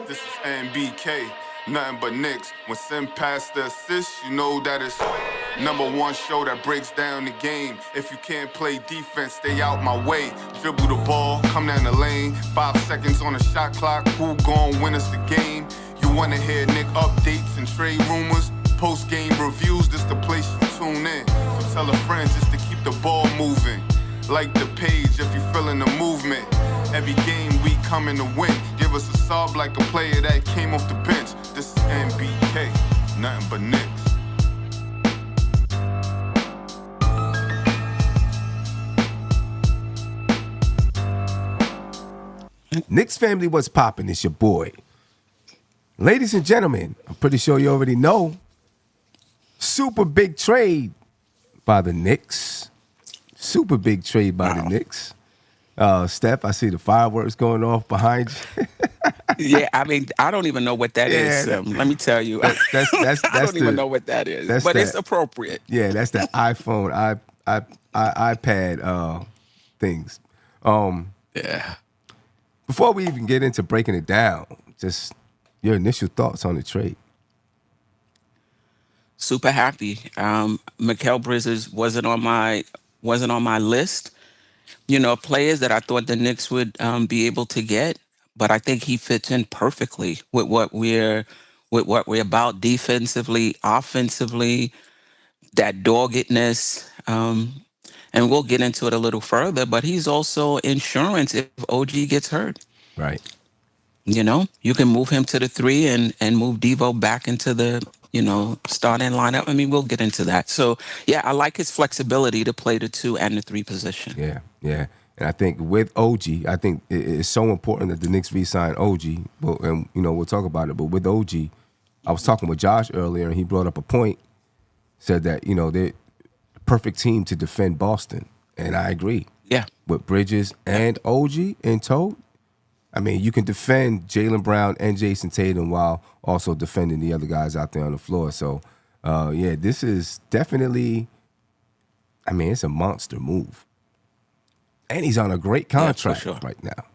This is NBK, nothing but Knicks. When Sim passed the assist, you know that it's number one show that breaks down the game. If you can't play defense, stay out my way. Dribble the ball, come down the lane. 5 seconds on the shot clock, who gon' win us the game? You wanna hear Nick updates and trade rumors? Post-game reviews, this the place you tune in. So tell a friend just to keep the ball moving. Like the page if you feeling the movement. Every game we coming to win. Give us a sub like a player that came off the bench. This is NBK, nothing but Knicks. Knicks family, what's poppin'? It's your boy. Ladies and gentlemen, I'm pretty sure you already know. Super big trade by the Knicks. Super big trade by the Knicks. Steph, I see the fireworks going off behind you. Yeah, I mean, I don't even know what that is. Let me tell you. I don't even know what that is, but it's appropriate. Yeah, that's the iPhone, iPad things. Yeah. Before we even get into breaking it down, just your initial thoughts on the trade. Super happy. Mikal Bridges wasn't on my list. You know, players that I thought the Knicks would be able to get, but I think he fits in perfectly with what we're about defensively, offensively, that doggedness. And we'll get into it a little further, but he's also insurance if OG gets hurt. Right. You know, you can move him to the 3 and move Devo back into the, starting lineup. I mean, we'll get into that. So, yeah, I like his flexibility to play the 2 and the 3 position. Yeah. And I think with OG, I think it's so important that the Knicks re-sign OG. And, we'll talk about it. But with OG, I was talking with Josh earlier, and he brought up a point, said that, they're the perfect team to defend Boston. And I agree. Yeah. With Bridges and OG in tow, I mean, you can defend Jaylen Brown and Jason Tatum while also defending the other guys out there on the floor. So, this is definitely, it's a monster move. And he's on a great contract right now.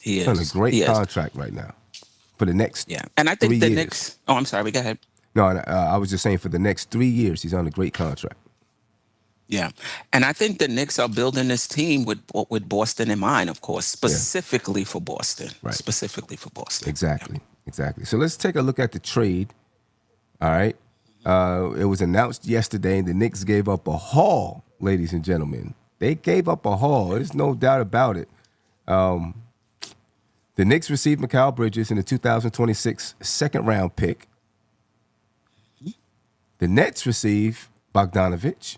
He is. He's on a great contract right now for the next And I think 3 the years. Knicks. Oh, I'm sorry. Go ahead. No, I was just saying for the next 3 years, he's on a great contract. Yeah, and I think the Knicks are building this team with Boston in mind, of course, specifically for Boston. Right. Specifically for Boston. Exactly. So let's take a look at the trade. All right. It was announced yesterday, and the Knicks gave up a haul, ladies and gentlemen. They gave up a haul. There's no doubt about it. The Knicks received Mikal Bridges in the 2026 second-round pick. The Nets received Bogdanovich,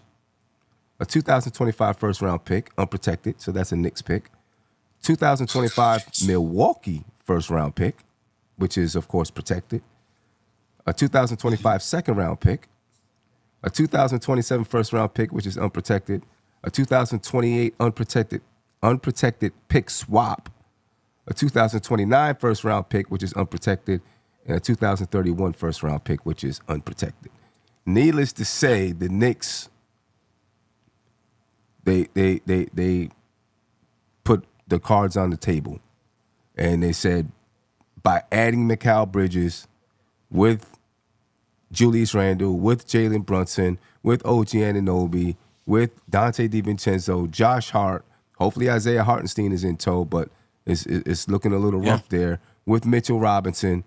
a 2025 first-round pick, unprotected, so that's a Knicks pick. 2025 Milwaukee first-round pick, which is, of course, protected. A 2025 second-round pick. A 2027 first-round pick, which is unprotected. A 2028 unprotected pick swap. A 2029 first-round pick, which is unprotected. And a 2031 first-round pick, which is unprotected. Needless to say, the Knicks, they put the cards on the table, and they said by adding Mikal Bridges with Julius Randle, with Jalen Brunson, with OG Anunoby, with Dante DiVincenzo, Josh Hart, hopefully Isaiah Hartenstein is in tow, but it's looking a little rough there, with Mitchell Robinson,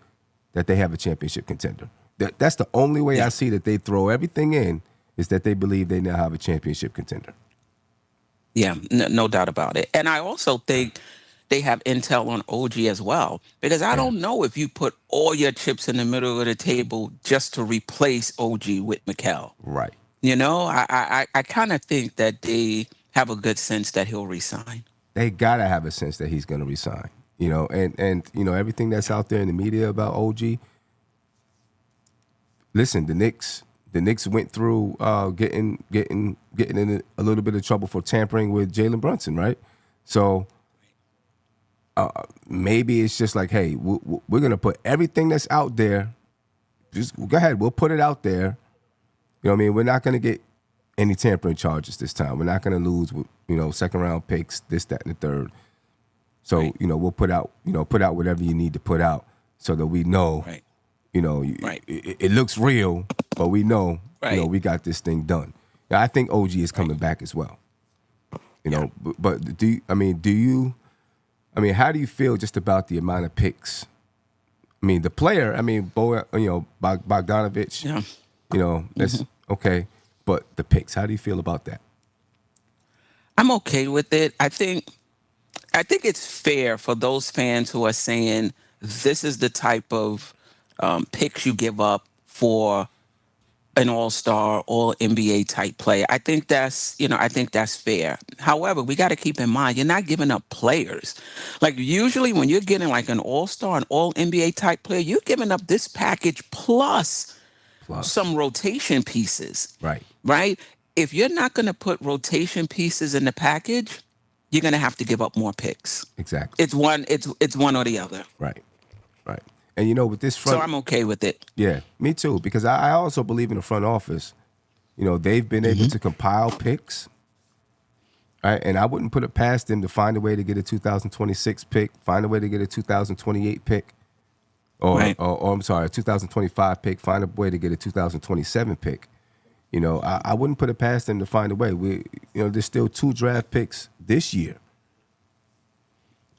that they have a championship contender. That's the only way I see that they throw everything in, is that they believe they now have a championship contender. Yeah, no doubt about it. And I also think they have intel on OG as well, because I don't know if you put all your chips in the middle of the table just to replace OG with Mikal. Right. I kind of think that they have a good sense that he'll resign. They gotta have a sense that he's gonna resign. And everything that's out there in the media about OG. Listen, the Knicks went through getting in a little bit of trouble for tampering with Jalen Brunson, right? So maybe it's just like, hey, we're gonna put everything that's out there. Just go ahead, we'll put it out there. You know what I mean? We're not gonna get any tampering charges this time. We're not gonna lose, second round picks, this, that, and the third. So Right. we'll put out whatever you need to put out so that we know Right. Right. it looks real, but we know Right. we got this thing done. Now, I think OG is Right. coming back as well. Yeah. But how do you feel just about the amount of picks? I mean, the player, Bogdanovich, Yeah. that's okay. But the picks, how do you feel about that? I'm okay with it. I think it's fair for those fans who are saying this is the type of picks you give up for an all-star, all NBA type player. I think that's fair. However, we got to keep in mind you're not giving up players. Like usually when you're getting like an all-star, an all NBA type player, you're giving up this package plus Plus, some rotation pieces, right? right? If you're not going to put rotation pieces in the package, you're going to have to give up more picks. Exactly. It's one or the other. Right. Right. And with this So front, I'm okay with it. yeah, me too, because I also believe in the front office. They've been able to compile picks, right? And I wouldn't put it past them to find a way to get a 2026 pick, find a way to get a 2028 pick, Right. or I'm sorry, a 2025 pick, find a way to get a 2027 pick. I wouldn't put it past them to find a way. There's still 2 draft picks this year,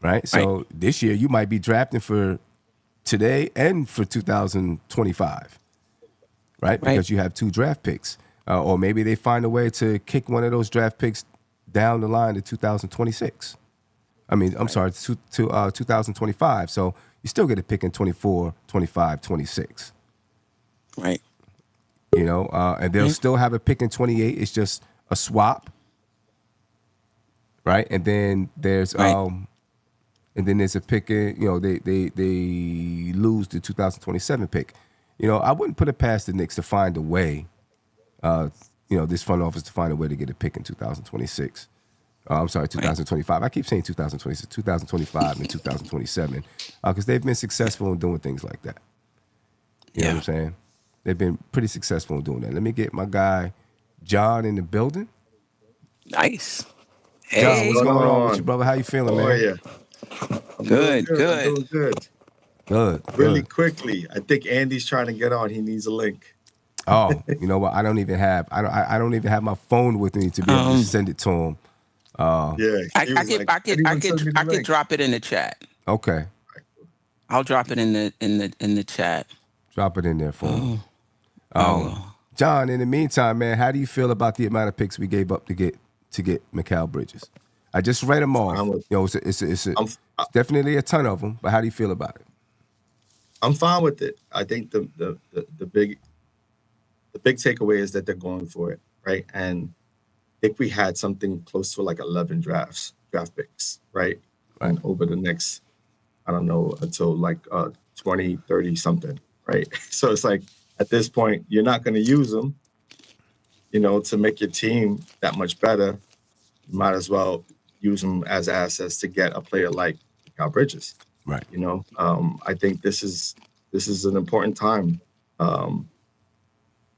right? So this year you might be drafting for today and for 2025, right? Because you have 2 draft picks. Or maybe they find a way to kick one of those draft picks down the line to 2026. I'm sorry, to 2025. So you still get a pick in 24, 25, 26. Right. And they'll still have a pick in 28. It's just a swap, right? And then there's Right. a pick in, they lose the 2027 pick. I wouldn't put it past the Knicks to find a way, this front office to find a way to get a pick in 2026. I'm sorry, 2025. I keep saying 2026, 2025, and 2027 because they've been successful in doing things like that. You know what I'm saying? They've been pretty successful in doing that. Let me get my guy John in the building. Nice. John, Hey. what's going on with you, brother? How you feeling, How are man? you? I'm Good, doing good. I'm doing good. Good. Really Good. quickly, I think Andy's trying to get on. He needs a link. Oh, you know what? I don't even have my phone with me to be able to send it to him. Yeah, I, he I was could like, I could I "Anyone send could me the I could link?" drop it in the chat. Okay, I'll drop it in the chat. drop it in there for him. Oh. John, in the meantime, man, how do you feel about the amount of picks we gave up to get Mikal Bridges? I just read them off. I'm with- It's I'm definitely a ton of them, but how do you feel about it? I'm fine with it. I think the big takeaway is that they're going for it, right? And I think we had something close to like 11 draft picks, right? Right. And over the next, I don't know, until like 20, 30 something, right? So it's like at this point, you're not going to use them, to make your team that much better. You might as well use them as assets to get a player like Mikal Bridges. Right. I think this is an important time,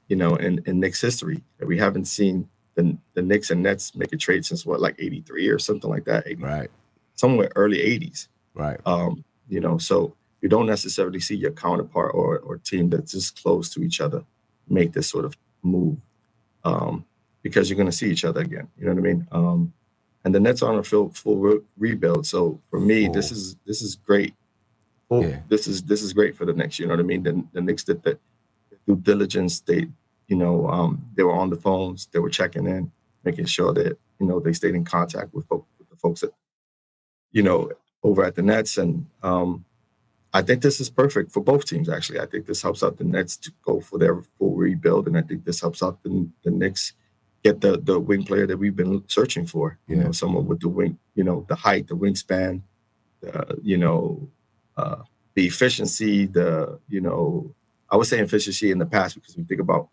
in Knicks history. We haven't seen the Knicks and Nets make a trade since like 83 or something like that. Right. Somewhere early 80s. Right. So you don't necessarily see your counterpart or team that's just close to each other make this sort of move, because you're going to see each other again. You know what I mean? And the Nets are on a full rebuild. So for me, this is great. Yeah. This is great for the Knicks. You know what I mean? The Knicks did the due diligence. They were on the phones. They were checking in, making sure that they stayed in contact with the folks that over at the Nets. And I think this is perfect for both teams. Actually, I think this helps out the Nets to go for their full rebuild, and I think this helps out the Knicks get the wing player that we've been searching for. Someone with the wing, the height, the wingspan, the efficiency. I was saying efficiency in the past because we think about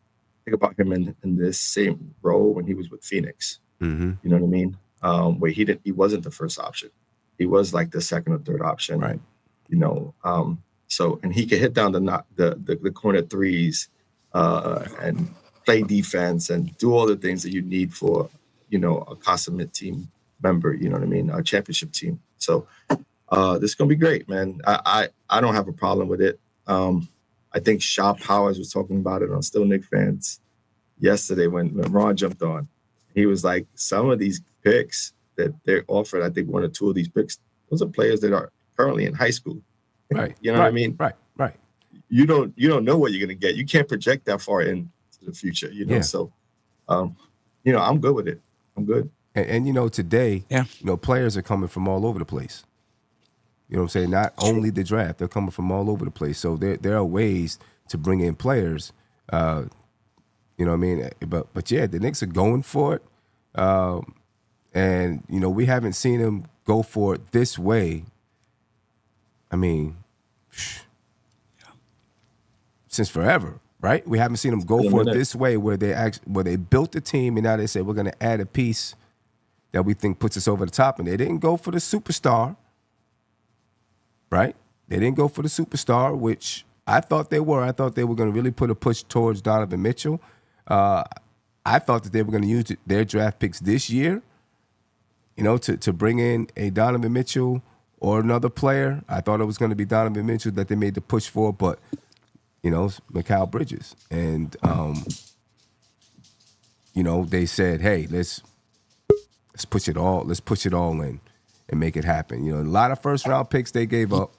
him in this same role when he was with Phoenix. Mm-hmm. You know what I mean? Where he wasn't the first option. He was like the second or third option. Right. So and he could hit down the corner threes and play defense and do all the things that you need for a consummate team member, you know what I mean, a championship team. So this is gonna be great, man. I don't have a problem with it. I think Shaw Powers was talking about it on Still Knicks Fans yesterday when Ron jumped on. He was like, some of these picks that they're offered, I think one or two of these picks, those are players that are currently in high school. Right. You know what I mean? Right. You don't know what you're gonna get. You can't project that far into the future, you know. Yeah. So I'm good with it. I'm good. And today, Yeah. players are coming from all over the place. You know what I'm saying? Not only the draft, they're coming from all over the place. So there are ways to bring in players. You know what I mean? But yeah, the Knicks are going for it. And we haven't seen them go for it this way. I mean, since forever, right? We haven't seen them go for it this way, where they built the team and now they say we're going to add a piece that we think puts us over the top, and they didn't go for the superstar, right? They didn't go for the superstar, which I thought they were. I thought they were going to really put a push towards Donovan Mitchell. I thought that they were going to use their draft picks this year, to bring in a Donovan Mitchell or another player. I thought it was going to be Donovan Mitchell that they made the push for, but Mikal Bridges. And, they said, hey, let's push it all. Let's push it all in and make it happen. A lot of first-round picks they gave up,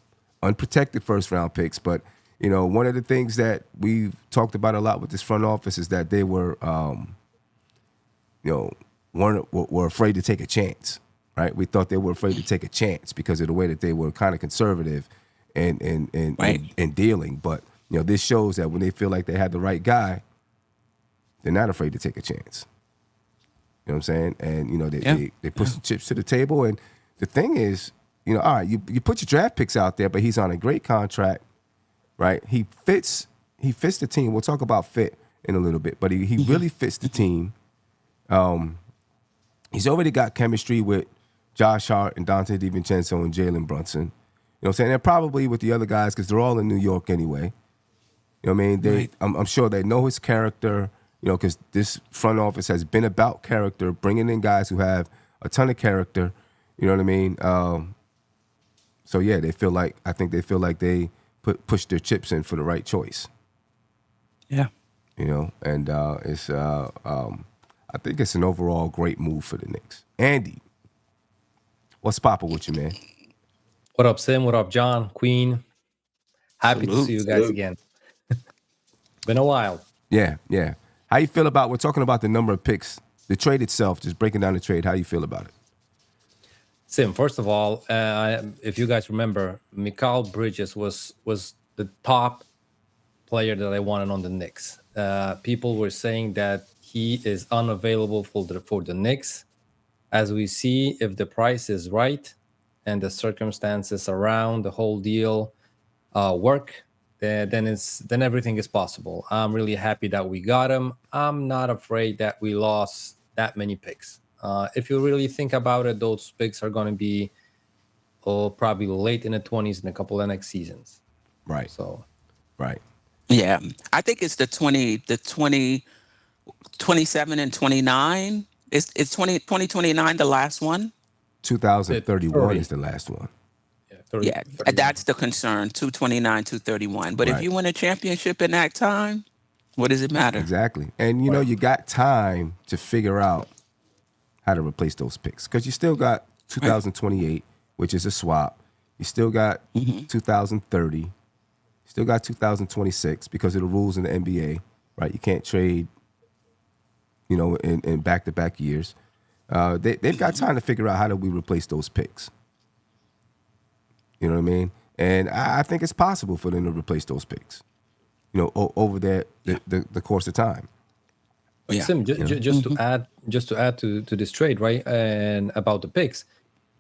unprotected first-round picks. But, one of the things that we've talked about a lot with this front office is that they were, were afraid to take a chance, right? We thought they were afraid to take a chance because of the way that they were kind of conservative in dealing. But, this shows that when they feel like they have the right guy, they're not afraid to take a chance. You know what I'm saying? And, they push the chips to the table. And the thing is, all right, you put your draft picks out there, but he's on a great contract, right? He fits the team. We'll talk about fit in a little bit, but he really fits the team. He's already got chemistry with Josh Hart and Dante DiVincenzo and Jalen Brunson. You know what I'm saying? And probably with the other guys because they're all in New York anyway. You know what I mean? I'm sure they know his character, because this front office has been about character, bringing in guys who have a ton of character. You know what I mean? So, yeah, I think they feel like they push their chips in for the right choice. Yeah. And it's I think it's an overall great move for the Knicks. Andy, what's poppin' with you, man? What up, Sim? What up, John? Queen? Happy to see you guys again. Been a while. Yeah. How you feel about, we're talking about the number of picks, the trade itself, just breaking down the trade. How you feel about it? Sim, first of all, if you guys remember, Mikal Bridges was the top player that I wanted on the Knicks. People were saying that he is unavailable for the Knicks. As we see, if the price is right and the circumstances around the whole deal work, then everything is possible. I'm really happy that we got him. I'm not afraid that we lost that many picks. If you really think about it, those picks are going to be probably late in the 20s in a couple of next seasons. Right. So, right. Yeah. I think it's the 27 and 29. It's 2029 the last one? 2031 is the last one. Yeah, that's the concern, 229, 231. But if you win a championship in that time, what does it matter? Exactly. And, you got time to figure out how to replace those picks because you still got 2028, which is a swap. You still got 2030. You still got 2026 because of the rules in the NBA, right? You can't trade, in back-to-back years. They've got time to figure out how do we replace those picks. You know what I mean? And I think it's possible for them to replace those picks, over the course of time. Yeah. Sim, just to add to this trade, right? And about the picks,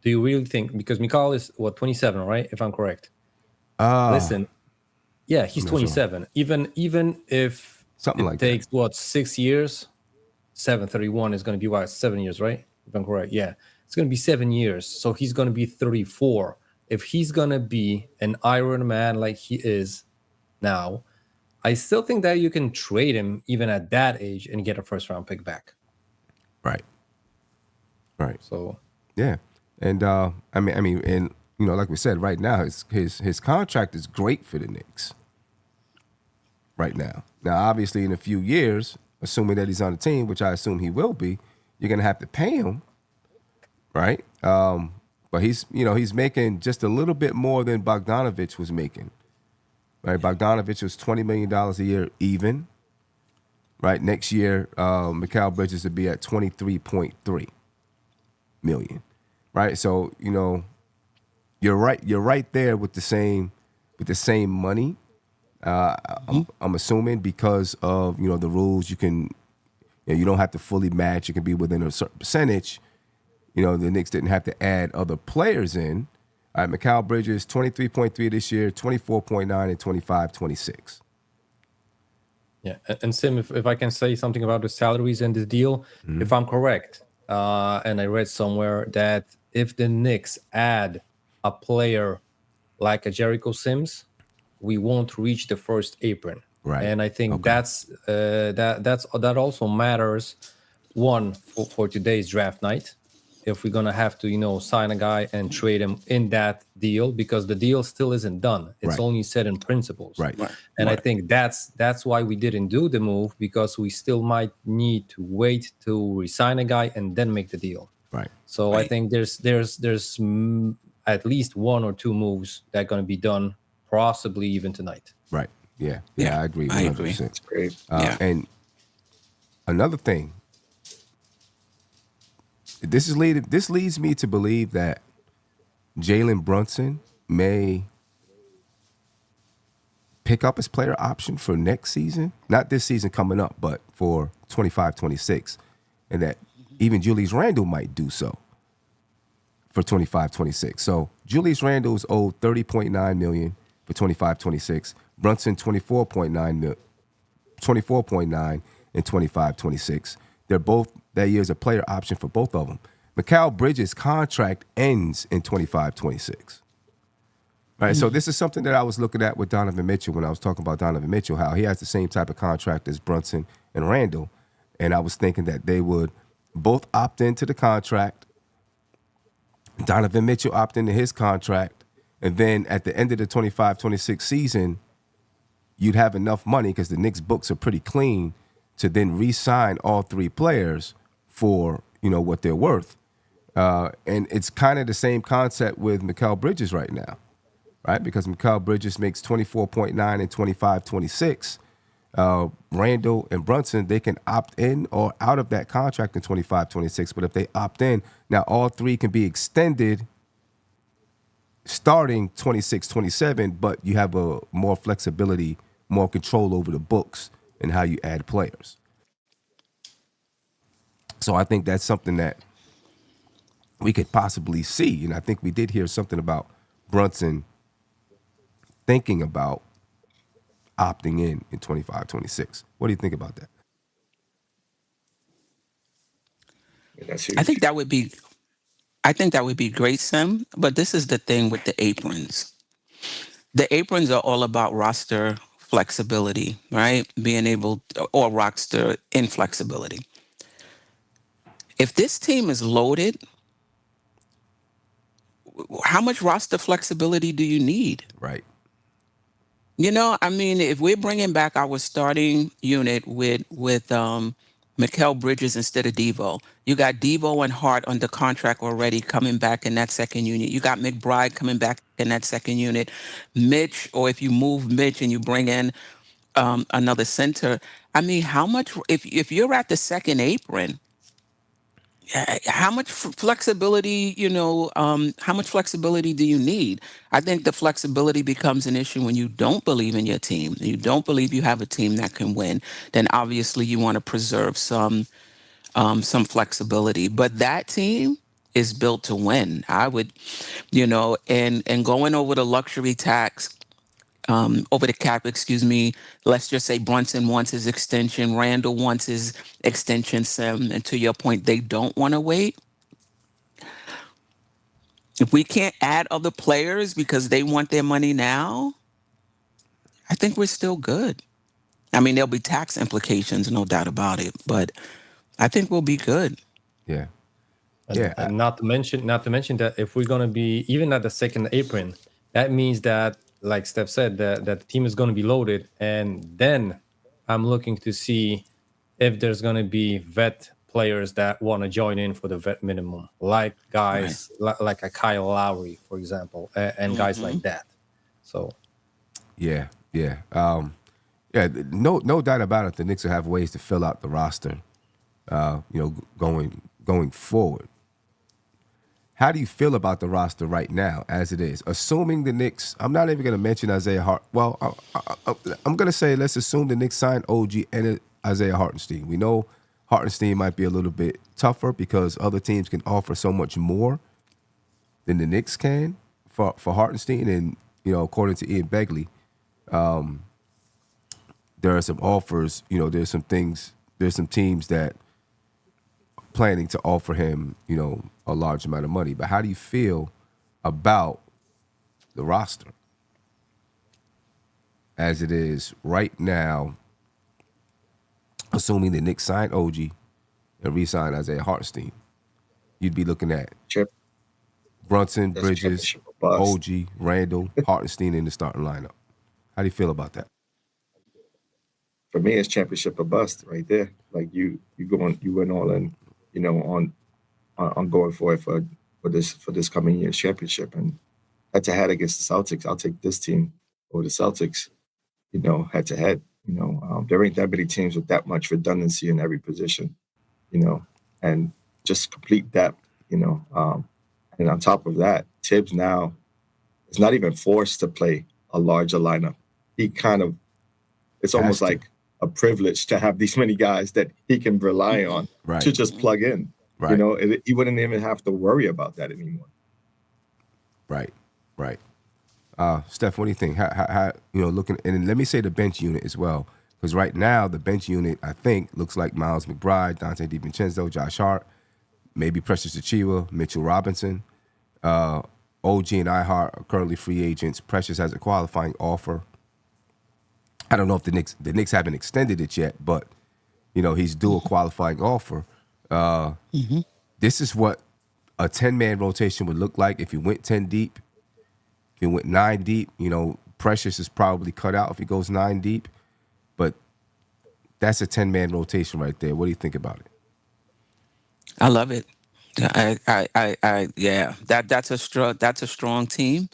do you really think, because Mikal is 27, right? If I'm correct. Listen, yeah, he's 27. Sure. Even if something it takes 6 years, 731 is going to be 7 years, right? If I'm correct, yeah, it's going to be 7 years. So he's going to be 34. If he's going to be an Iron Man like he is now, I still think that you can trade him even at that age and get a first-round pick back. Right. So Yeah, and and like we said, right now his contract is great for the Knicks. Right now, obviously, in a few years, assuming that he's on the team, which I assume he will be, you're gonna have to pay him, right? But he's making just a little bit more than Bogdanovich was making. Right, Bogdanovich was $20 million a year even. Right, next year, Mikal Bridges would be at 23.3 million. Right, so you're right there with the same money. I'm assuming because of the rules, you don't have to fully match. You can be within a certain percentage. The Knicks didn't have to add other players in. All right, Mikal Bridges 23.3 this year, 24.9 and 25.26. Yeah, and Sim, if I can say something about the salaries in this deal, if I'm correct, and I read somewhere that if the Knicks add a player like a Jericho Sims, we won't reach the first apron. Right. And I think Okay. that also matters. One, for today's draft night, if we're gonna have to sign a guy and trade him in that deal, because the deal still isn't done. It's Right. only set in principles. Right. And Right. I think that's why we didn't do the move, because we still might need to wait to resign a guy and then make the deal. Right. So I think there's at least one or two moves that are going to be done, possibly even tonight. Right. Yeah. Yeah, I agree. I 100%. agree. That's great. Yeah. And another thing, this leads me to believe that Jalen Brunson may pick up his player option for next season. Not this season coming up, but for 25-26. And that even Julius Randle might do so for 25-26. So Julius Randle is owed $30.9 million for 25-26. Brunson 24.9 and 25-26. They're both, that year's a player option for both of them. Mikal Bridges' contract ends in 25-26. Right, so this is something that I was looking at with Donovan Mitchell when I was talking about Donovan Mitchell, how he has the same type of contract as Brunson and Randle. And I was thinking that they would both opt into the contract. Donovan Mitchell opt into his contract. And then at the end of the 25-26 season, you'd have enough money, because the Knicks' books are pretty clean, to then re-sign all three players for what they're worth. And it's kind of the same concept with Mikal Bridges right now, right? Because Mikal Bridges makes 24.9 and 25-26. Randle and Brunson, they can opt in or out of that contract in 25-26. But if they opt in, now all three can be extended starting 26-27, but you have a more flexibility, more control over the books and how you add players. So I think that's something that we could possibly see. And I think we did hear something about Brunson thinking about opting in 25-26. What do you think about that? Yeah, that's huge. I think that would be great, Sim. But this is the thing with the aprons. The aprons are all about roster flexibility, right? Being able or roster inflexibility. If this team is loaded, how much roster flexibility do you need? Right. If we're bringing back our starting unit with Mikal Bridges instead of Devo, you got Devo and Hart under contract already coming back in that second unit. You got McBride coming back in that second unit. Mitch, or if you move Mitch and you bring in another center, how much? If you're at the second apron, how much flexibility, how much flexibility do you need? I think the flexibility becomes an issue when you don't believe in your team. You don't believe you have a team that can win. Then obviously you want to preserve some flexibility. But that team is built to win. I would, and going over the luxury tax, over the cap, excuse me. Let's just say Brunson wants his extension, Randall wants his extension, Sim, and to your point, they don't want to wait. If we can't add other players because they want their money now, I think we're still good. There'll be tax implications, no doubt about it, but I think we'll be good. Yeah. And not to mention that if we're gonna be even at the second apron, that means that, like Steph said, that the team is gonna be loaded, and then I'm looking to see if there's gonna be vet players that want to join in for the vet minimum, like guys like a Kyle Lowry, for example, and guys like that. So Yeah. No doubt about it. The Knicks will have ways to fill out the roster. Going forward. How do you feel about the roster right now as it is? Assuming the Knicks, I'm not even going to mention Isaiah Hart. Well, I'm going to say let's assume the Knicks signed OG and Isaiah Hartenstein. We know Hartenstein might be a little bit tougher because other teams can offer so much more than the Knicks can for Hartenstein. And, according to Ian Begley, there are some offers, there's some teams that planning to offer him, a large amount of money. But how do you feel about the roster as it is right now, assuming the Knicks signed OG and re-signed Isaiah Hartenstein? You'd be looking at Brunson, Bridges, OG, Randall, Hartenstein in the starting lineup. How do you feel about that? For me, it's championship or bust right there. Like you went all in, on going for it for this coming year's championship, and head to head against the Celtics, I'll take this team over the Celtics. Head to head. There ain't that many teams with that much redundancy in every position. And just complete depth. And on top of that, Tibbs now is not even forced to play a larger lineup. It's almost like a privilege to have these many guys that he can rely on to just plug in. Right. He wouldn't even have to worry about that anymore. Right. Steph, what do you think? How looking, and let me say the bench unit as well, because right now the bench unit, I think, looks like Miles McBride, Dante DiVincenzo, Josh Hart, maybe Precious Achiuwa, Mitchell Robinson. OG and iHeart are currently free agents. Precious has a qualifying offer. I don't know if the Knicks haven't extended it yet, but he's due a qualifying offer. This is what a 10-man rotation would look like if you went 10 deep. If you went 9 deep, Precious is probably cut out if he goes 9 deep. But that's a 10-man rotation right there. What do you think about it? I love it. That's a strong team.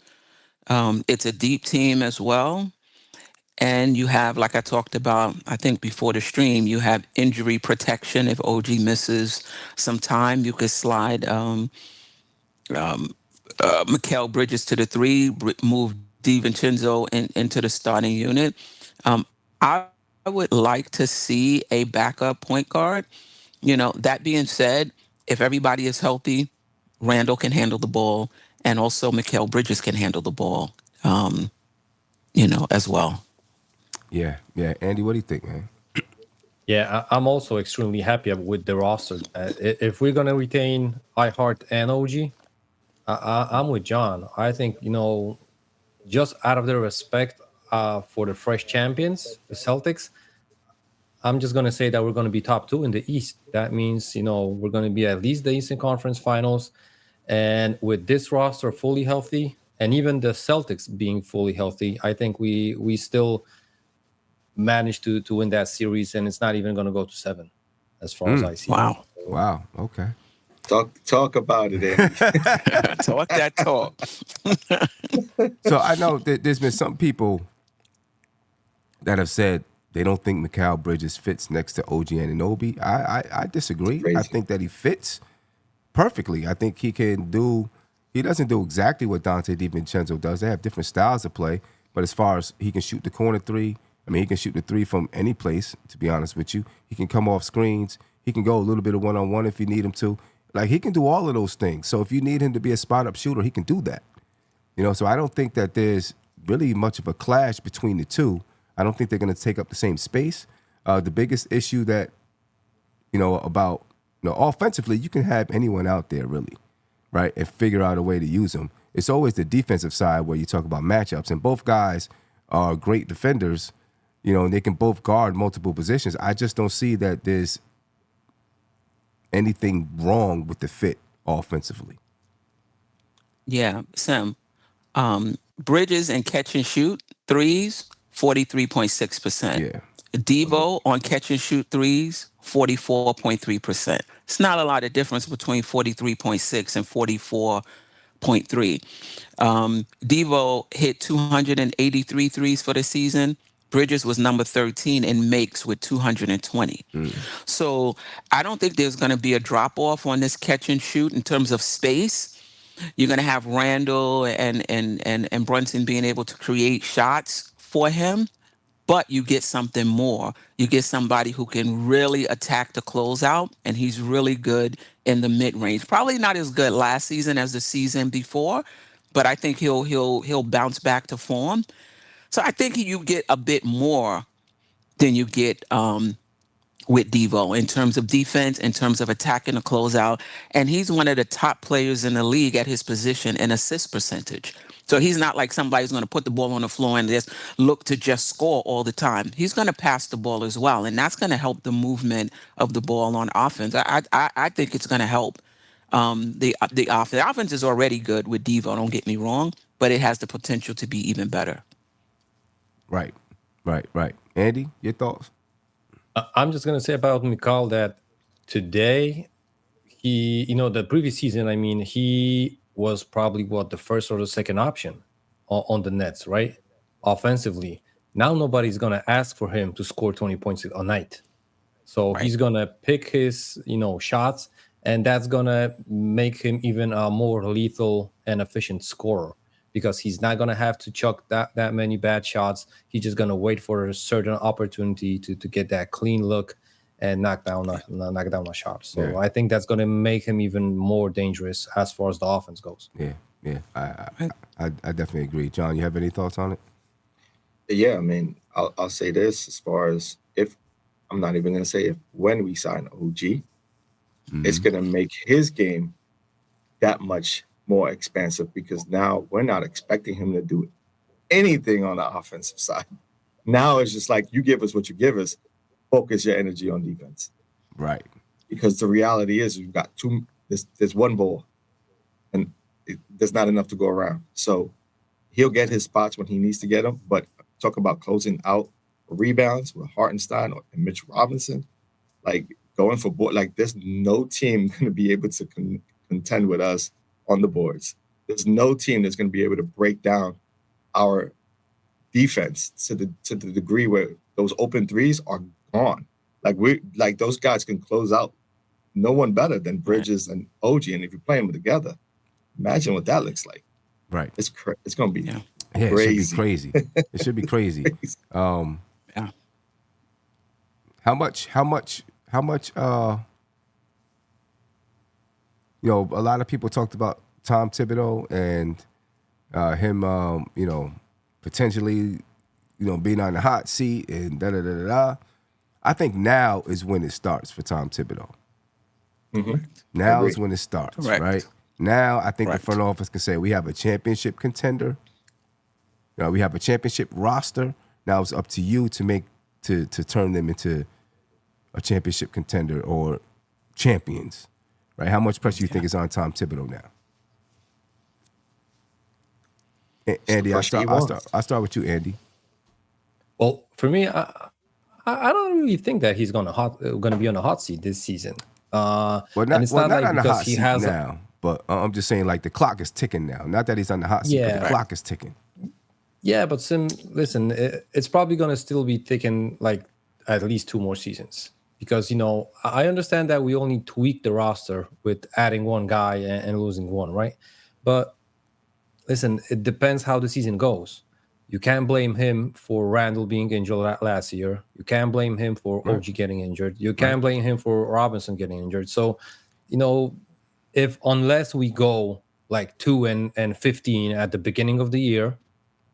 It's a deep team as well. And you have, like I talked about, I think before the stream, you have injury protection. If OG misses some time, you could slide Mikal Bridges to the 3, move DiVincenzo into the starting unit. I would like to see a backup point guard. That being said, if everybody is healthy, Randall can handle the ball, and also Mikal Bridges can handle the ball, as well. Yeah. Andy, what do you think, man? Yeah, I'm also extremely happy with the roster. If we're gonna retain iHeart and OG, I'm with John. I think just out of the respect for the fresh champions, the Celtics, I'm just gonna say that we're gonna be top 2 in the East. That means we're gonna be at least the Eastern Conference Finals, and with this roster fully healthy, and even the Celtics being fully healthy, I think we still managed to win that series, and it's not even going to go to 7 as far as I see. Wow. Okay. Talk about it, Andy. Talk that talk. So I know that there's been some people that have said they don't think Mikal Bridges fits next to OG Anunoby. I disagree. Crazy. I think that he fits perfectly. I think he doesn't do exactly what Dante DiVincenzo does. They have different styles of play, but as far as he can shoot the corner 3, he can shoot the 3 from any place, to be honest with you. He can come off screens. He can go a little bit of one-on-one if you need him to. Like, he can do all of those things. So if you need him to be a spot-up shooter, he can do that. So I don't think that there's really much of a clash between the two. I don't think they're going to take up the same space. The biggest issue that, about, offensively, you can have anyone out there, really, right, and figure out a way to use them. It's always the defensive side where you talk about matchups, and both guys are great defenders. And they can both guard multiple positions. I just don't see that there's anything wrong with the fit offensively. Yeah, Sam. Bridges and catch and shoot threes, 43.6%. Yeah. Devo on catch and shoot threes, 44.3%. It's not a lot of difference between 43.6 and 44.3. Devo hit 283 threes for the season. Bridges was number 13 in makes with 220. So I don't think there's going to be a drop off on this catch and shoot in terms of space. You're going to have Randall and Brunson being able to create shots for him, but you get something more. You get somebody who can really attack the closeout, and he's really good in the mid range. Probably not as good last season as the season before, but I think he'll bounce back to form. So I think you get a bit more than you get with Devo in terms of defense, in terms of attacking the closeout. And he's one of the top players in the league at his position in assist percentage. So he's not like somebody who's going to put the ball on the floor and just look to just score all the time. He's going to pass the ball as well. And that's going to help the movement of the ball on offense. I think it's going to help the offense. The offense is already good with Devo, don't get me wrong, but it has the potential to be even better. Right. Andy, your thoughts? I'm just gonna say about Mikal that today the previous season, I mean, he was probably the first or the second option on the Nets, right? Offensively. Now nobody's gonna ask for him to score 20 points a night. So Right. he's gonna pick his, shots, and that's gonna make him even a more lethal and efficient scorer because he's not gonna have to chuck that many bad shots. He's just gonna wait for a certain opportunity to get that clean look and knock down a shot. So Yeah. I think that's gonna make him even more dangerous as far as the offense goes. Yeah. I definitely agree. John, you have any thoughts on it? Yeah, I mean, I'll say this as far as if I'm not even going to say if when we sign OG, it's going to make his game that much more expansive because now we're not expecting him to do anything on the offensive side. Now it's just like you give us what you give us, focus your energy on defense. Right. Because the reality is we've got there's one ball and there's not enough to go around. So he'll get his spots when he needs to get them, but talk about closing out rebounds with Hartenstein and Mitch Robinson, like going for like there's no team going to be able to contend with us on the boards. There's no team that's going to be able to break down our defense to the degree where those open threes are gone. Like those guys can close out no one better than Bridges and OG, and if you play them together, imagine what that looks like. Right. It's going to be crazy. It should be crazy. Yeah. How much a lot of people talked about Tom Thibodeau and him potentially being on the hot seat and da. I think now is when it starts for Tom Thibodeau. Mm-hmm. Now is when it starts, Correct. right? Now I think Correct. the front office can say we have a championship contender. We have a championship roster. Now it's up to you to turn them into a championship contender or champions, right? How much pressure you think is on Tom Thibodeau now? Andy, I'll start with you, Andy. Well, for me, I don't really think that he's gonna be on a hot seat this season. Not like on the hot he seat has now, but I'm just saying like the clock is ticking now. Not that he's on the hot seat, but the clock is ticking. Yeah, but listen, it's probably gonna still be ticking like at least 2 more seasons because I understand that we only tweak the roster with adding one guy and losing one, right? But listen, it depends how the season goes. You can't blame him for Randall being injured last year. You can't blame him for OG getting injured. You can't blame him for Robinson getting injured. So, unless we go like 2-15 at the beginning of the year,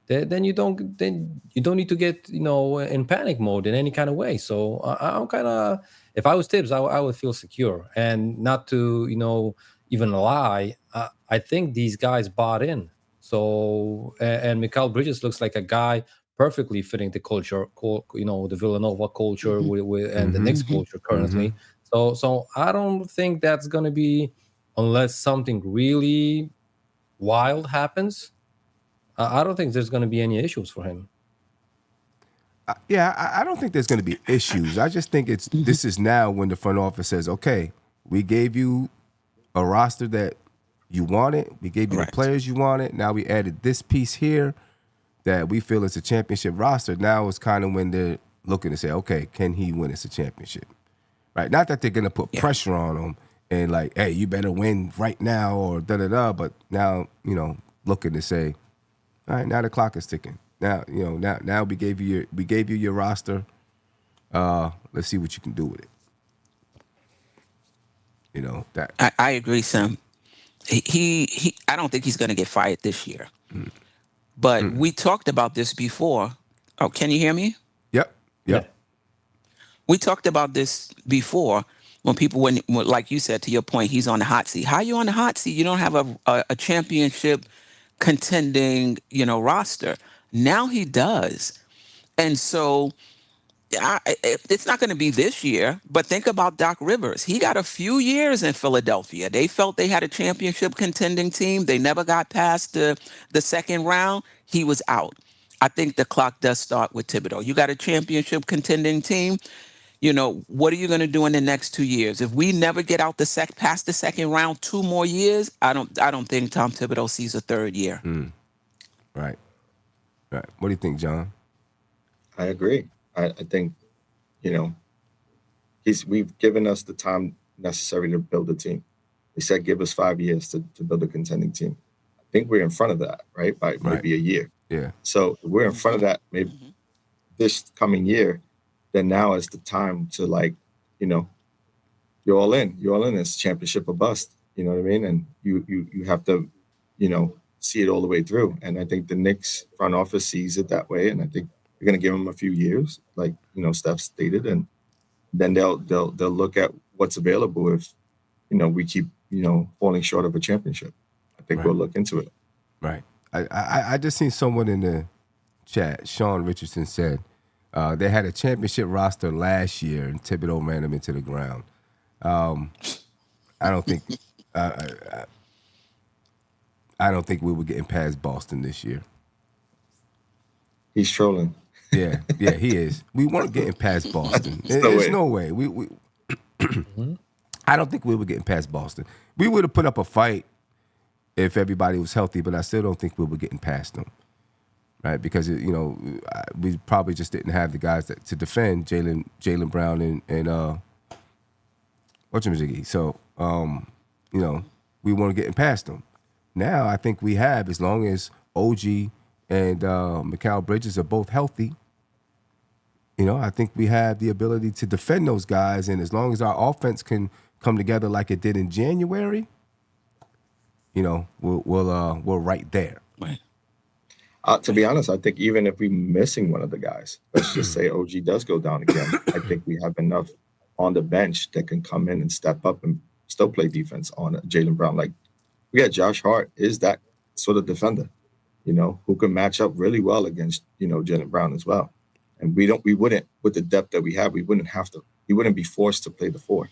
then you don't need to get in panic mode in any kind of way. So I'm kind of, if I was Tibbs, I would feel secure and not to even lie. I think these guys bought in. So and Mikal Bridges looks like a guy perfectly fitting the culture, the Villanova culture with the Knicks culture currently. So I don't think that's going to be unless something really wild happens, I don't think there's going to be any issues for him. I don't think there's going to be issues. I just think this is now when the front office says, okay, we gave you a roster that you wanted. We gave you the players you wanted. Now we added this piece here that we feel is a championship roster. Now it's kind of when they're looking to say, okay, can he win us a championship? Right? Not that they're going to put pressure on him and like, hey, you better win right now or da-da-da. But now, looking to say, all right, now the clock is ticking. Now, now we gave you your roster. Let's see what you can do with it. That I agree, Sam. He I don't think he's going to get fired this year. But we talked about this before. Oh, can you hear me? Yep. Yeah. We talked about this before when people, when like you said, to your point, he's on the hot seat. How are you on the hot seat? You don't have a championship contending, roster. Now he does. And so it's not going to be this year, but think about Doc Rivers. He got a few years in Philadelphia. They felt they had a championship contending team. They never got past the second round. He was out. I think the clock does start with Thibodeau. You got a championship contending team. What are you going to do in the next 2 years? If we never get out past the second round 2 more years, I don't think Tom Thibodeau sees a third year. Right. What do you think, John? I agree. I think, we've given us the time necessary to build a team. He said, give us 5 years to build a contending team. I think we're in front of that, right? By maybe a year. Yeah. So if we're in front of that maybe this coming year, then now is the time to you're all in. You're all in. It's championship or bust. You know what I mean? And you have to, see it all the way through. And I think the Knicks front office sees it that way. And I think we're going to give them a few years, like Steph stated, and then they'll look at what's available if we keep falling short of a championship. I think we'll look into it. Right. I just seen someone in the chat. Sean Richardson said they had a championship roster last year, and Thibodeau ran them into the ground. I don't think I don't think we were getting past Boston this year. He's trolling. Yeah, he is. We weren't getting past Boston. There's no way. We I don't think we were getting past Boston. We would have put up a fight if everybody was healthy, but I still don't think we were getting past them, right? Because we probably just didn't have the guys to defend Jaylen Brown and whatchamajiggy. So we weren't getting past them. Now I think we have, as long as OG and Mikal Bridges are both healthy. I think we have the ability to defend those guys, and as long as our offense can come together like it did in January, we're right there. Right. To be honest, I think even if we're missing one of the guys, let's just say OG does go down again, I think we have enough on the bench that can come in and step up and still play defense on Jaylen Brown. Like, we got Josh Hart is that sort of defender, who can match up really well against, Jaylen Brown as well. And we wouldn't, with the depth that we have, we wouldn't be forced to play the 4,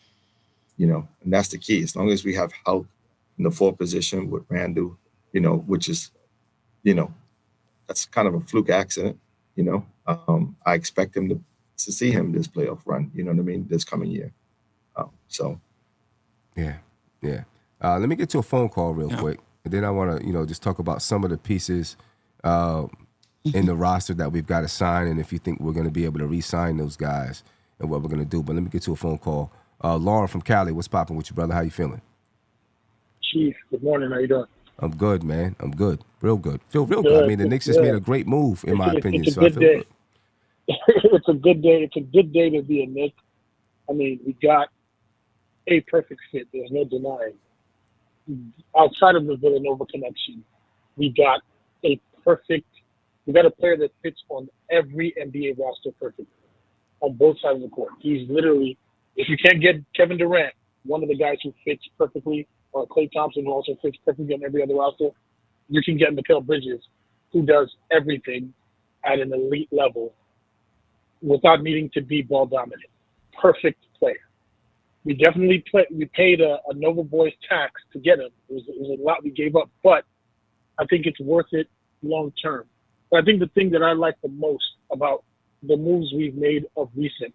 and that's the key. As long as we have help in the 4 position with Randall, which is, that's kind of a fluke accident, I expect him to see him this playoff run, you know what I mean, this coming year. Yeah. Let me get to a phone call real quick, and then I want to, just talk about some of the pieces in the roster that we've got to sign, and if you think we're going to be able to re-sign those guys and what we're going to do. But let me get to a phone call. Lauren from Cali, what's popping with you, brother? How you feeling? Chief, good morning. How you doing? I'm good, man. I'm good. Real good. Feel real good. I mean, the Knicks just made a great move, in my opinion. It's a so good I feel day. good. It's a good day. It's a good day to be a Knick. I mean, we got a perfect fit. There's no denying. Outside of the Villanova connection, we got a player that fits on every NBA roster perfectly on both sides of the court. He's literally, if you can't get Kevin Durant, one of the guys who fits perfectly, or Klay Thompson, who also fits perfectly on every other roster, you can get Mikal Bridges, who does everything at an elite level without needing to be ball dominant. Perfect player. We definitely paid a Nova Boys tax to get him. It was a lot we gave up, but I think it's worth it long term. But I think the thing that I like the most about the moves we've made of recent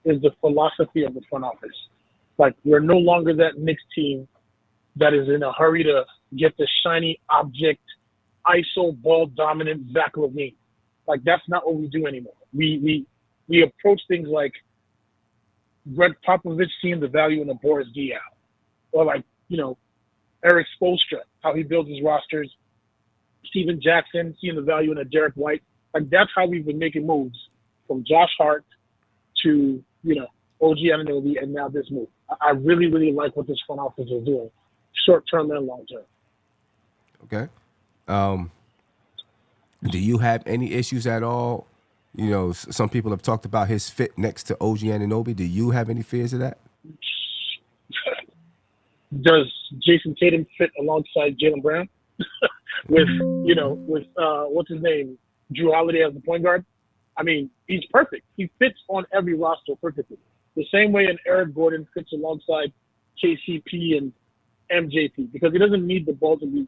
is the philosophy of the front office. Like, we're no longer that Knicks team that is in a hurry to get the shiny object, ISO ball dominant Zach LaVine. Like, that's not what we do anymore. We approach things like Greg Popovich seeing the value in a Boris Diaw, or like, Eric Spoelstra, how he builds his rosters, Steven Jackson seeing the value in a Derek White. Like, that's how we've been making moves from Josh Hart to, OG Anunoby, and now this move. I really, really like what this front office is doing, short term and long term. Okay. Do you have any issues at all? Some people have talked about his fit next to OG Anunoby. Do you have any fears of that? Does Jason Tatum fit alongside Jaylen Brown? with what's his name, Drew Holiday as the point guard? I mean, he's perfect. He fits on every roster perfectly. The same way an Eric Gordon fits alongside KCP and MJP, because he doesn't need the ball to be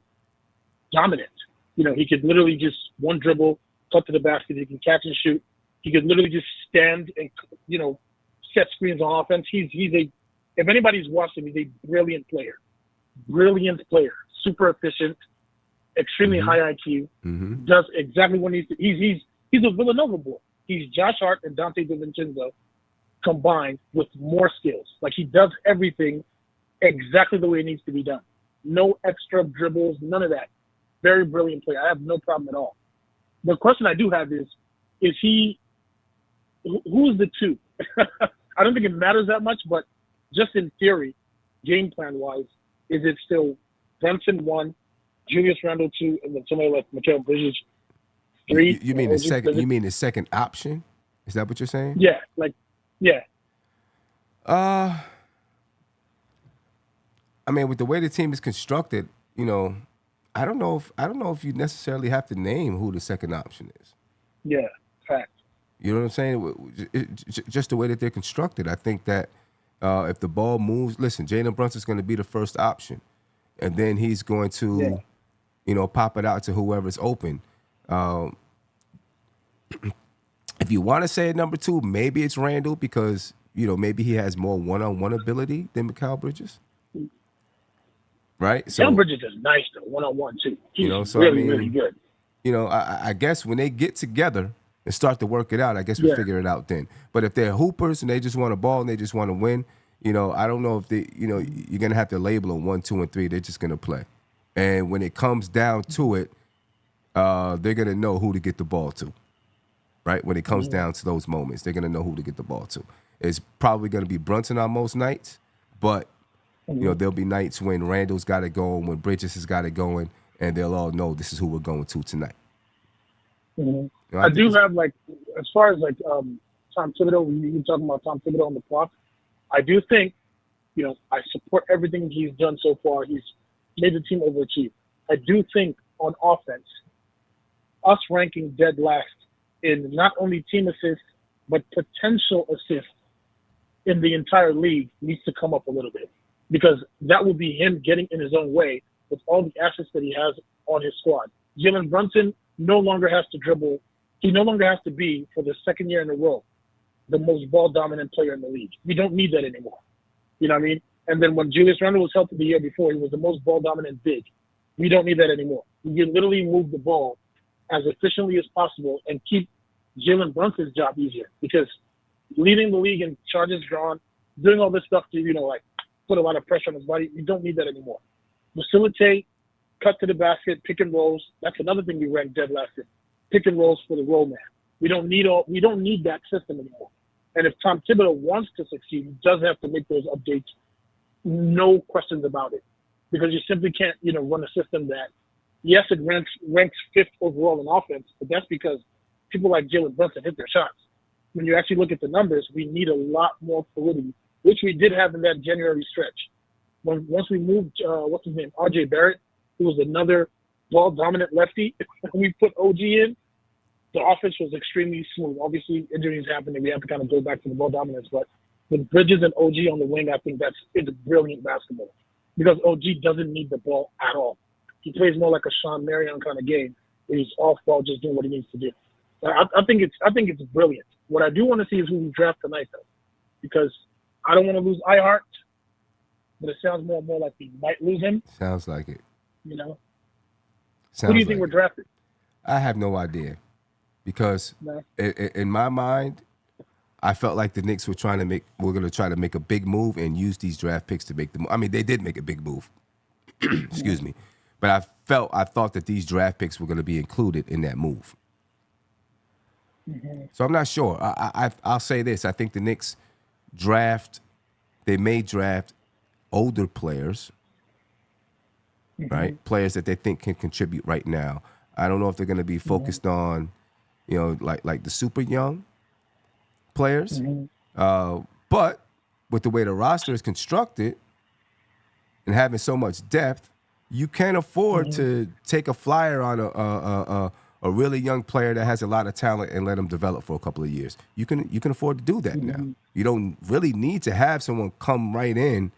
dominant. He could literally just one dribble, cut to the basket. He can catch and shoot. He could literally just stand and, set screens on offense. If anybody's watched him, he's a brilliant player. Super efficient, extremely high IQ, does exactly what he needs to. He's a Villanova boy. He's Josh Hart and Dante DiVincenzo combined with more skills. Like, he does everything exactly the way it needs to be done. No extra dribbles, none of that. Very brilliant player. I have no problem at all. The question I do have is he, who's the two? I don't think it matters that much, but just in theory, game plan wise, is it still Brunson 1, Julius Randle 2, and then somebody like Mikal Bridges 3? You mean the second? You mean the second option? Is that what you're saying? Yeah, yeah. I mean, with the way the team is constructed, I don't know if you necessarily have to name who the second option is. Yeah, fact. You know what I'm saying? Just the way that they're constructed. I think that if the ball moves, listen, Jalen Brunson's going to be the first option, and then he's going to, pop it out to whoever's open. If you want to say number 2, maybe it's Randall, because maybe he has more one-on-one ability than Mikal Bridges. Right? So Bridges is nice though, one-on-one too. He's really good. I guess when they get together and start to work it out, I guess we figure it out then. But if they're hoopers and they just want a ball and they just want to win, I don't know if they, you're gonna have to label them 1, 2, and 3. They're just gonna play. And when it comes down to it, they're gonna know who to get the ball to. Right? When it comes down to those moments, they're gonna know who to get the ball to. It's probably gonna be Brunson on most nights, but there'll be nights when Randall's got it going, when Bridges has got it going, and they'll all know this is who we're going to tonight. I do have, as far as Tom Thibodeau, you were talking about Tom Thibodeau on the clock. I do think, I support everything he's done so far. He's made the team overachieve. I do think on offense, us ranking dead last in not only team assists, but potential assists in the entire league needs to come up a little bit. Because that will be him getting in his own way with all the assets that he has on his squad. Jalen Brunson no longer has to dribble. He no longer has to be, for the second year in a row, the most ball-dominant player in the league. We don't need that anymore. You know what I mean? And then when Julius Randle was healthy the year before, he was the most ball-dominant big. We don't need that anymore. We can literally move the ball as efficiently as possible and keep Jalen Brunson's job easier, because leading the league in charges drawn, doing all this stuff to, put a lot of pressure on his body. You don't need that anymore. Facilitate, cut to the basket, pick and rolls. That's another thing we ranked dead last year. Pick and rolls for the roll man. We don't need that system anymore. And if Tom Thibodeau wants to succeed, he does have to make those updates. No questions about it. Because you simply can't, run a system that, yes, it ranks 5th overall in offense, but that's because people like Jalen Brunson hit their shots. When you actually look at the numbers, we need a lot more fluidity, which we did have in that January stretch. Once we moved, what's his name, RJ Barrett, who was another ball-dominant lefty, we put OG in, the offense was extremely smooth. Obviously, injuries happened, and we have to kind of go back to the ball dominance, but with Bridges and OG on the wing, I think it's brilliant basketball because OG doesn't need the ball at all. He plays more like a Sean Marion kind of game where he's off ball just doing what he needs to do. I think it's brilliant. What I do want to see is who we draft tonight, though, because I don't want to lose iHeart, but it sounds more and more like we might lose him. Sounds like it. You know, Sounds who do you think like we're drafting? I have no idea because No. in my mind, I felt like the Knicks were going to try to make a big move and use these draft picks to make the move. I mean, they did make a big move. Excuse me. But I thought that these draft picks were going to be included in that move. Mm-hmm. So I'm not sure. I'll say this. I think the Knicks may draft older players, right? Players that they think can contribute right now. I don't know if they're going to be focused on, like the super young players. But with the way the roster is constructed and having so much depth, you can afford to take a flyer on a really young player that has a lot of talent and let him develop for a couple of years. You can afford to do that now. You don't really need to have someone come right in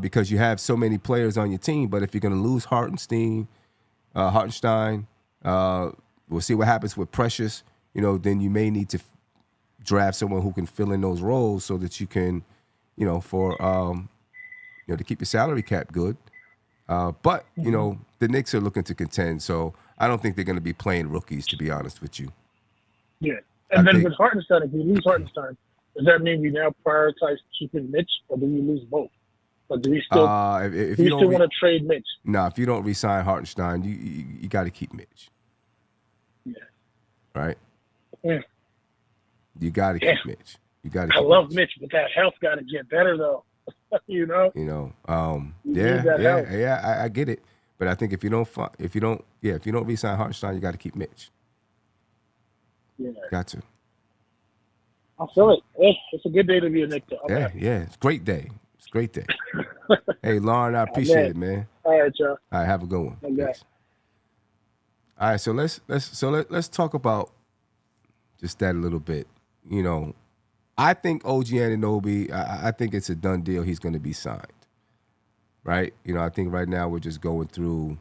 because you have so many players on your team. But if you're going to lose Hartenstein, we'll see what happens with Precious. Then you may need to draft someone who can fill in those roles so that you can, to keep your salary cap good. But the Knicks are looking to contend, so I don't think they're going to be playing rookies, to be honest with you. Yeah, and then with Hartenstein, if we lose Hartenstein, does that mean we now prioritize keeping Mitch, or do we lose both? Or do we still want to trade Mitch? No, if you don't re-sign Hartenstein, you got to keep Mitch. Yeah. Right? Yeah. You got to keep Mitch. You got to. I love Mitch, but that health got to get better though. I get it. But I think if you don't re-sign Hartenstein, you got to keep Mitch. Yeah. Got to. I feel it. It's a good day to be a Knicks. Yeah. It's a great day. It's a great day. Hey, Lauren, I appreciate it, man. All right, y'all. All right, have a good one. Okay. Thanks. All right, so let's talk about just that a little bit. I think OG Anunoby, I think it's a done deal. He's going to be signed, right? I think right now we're just going through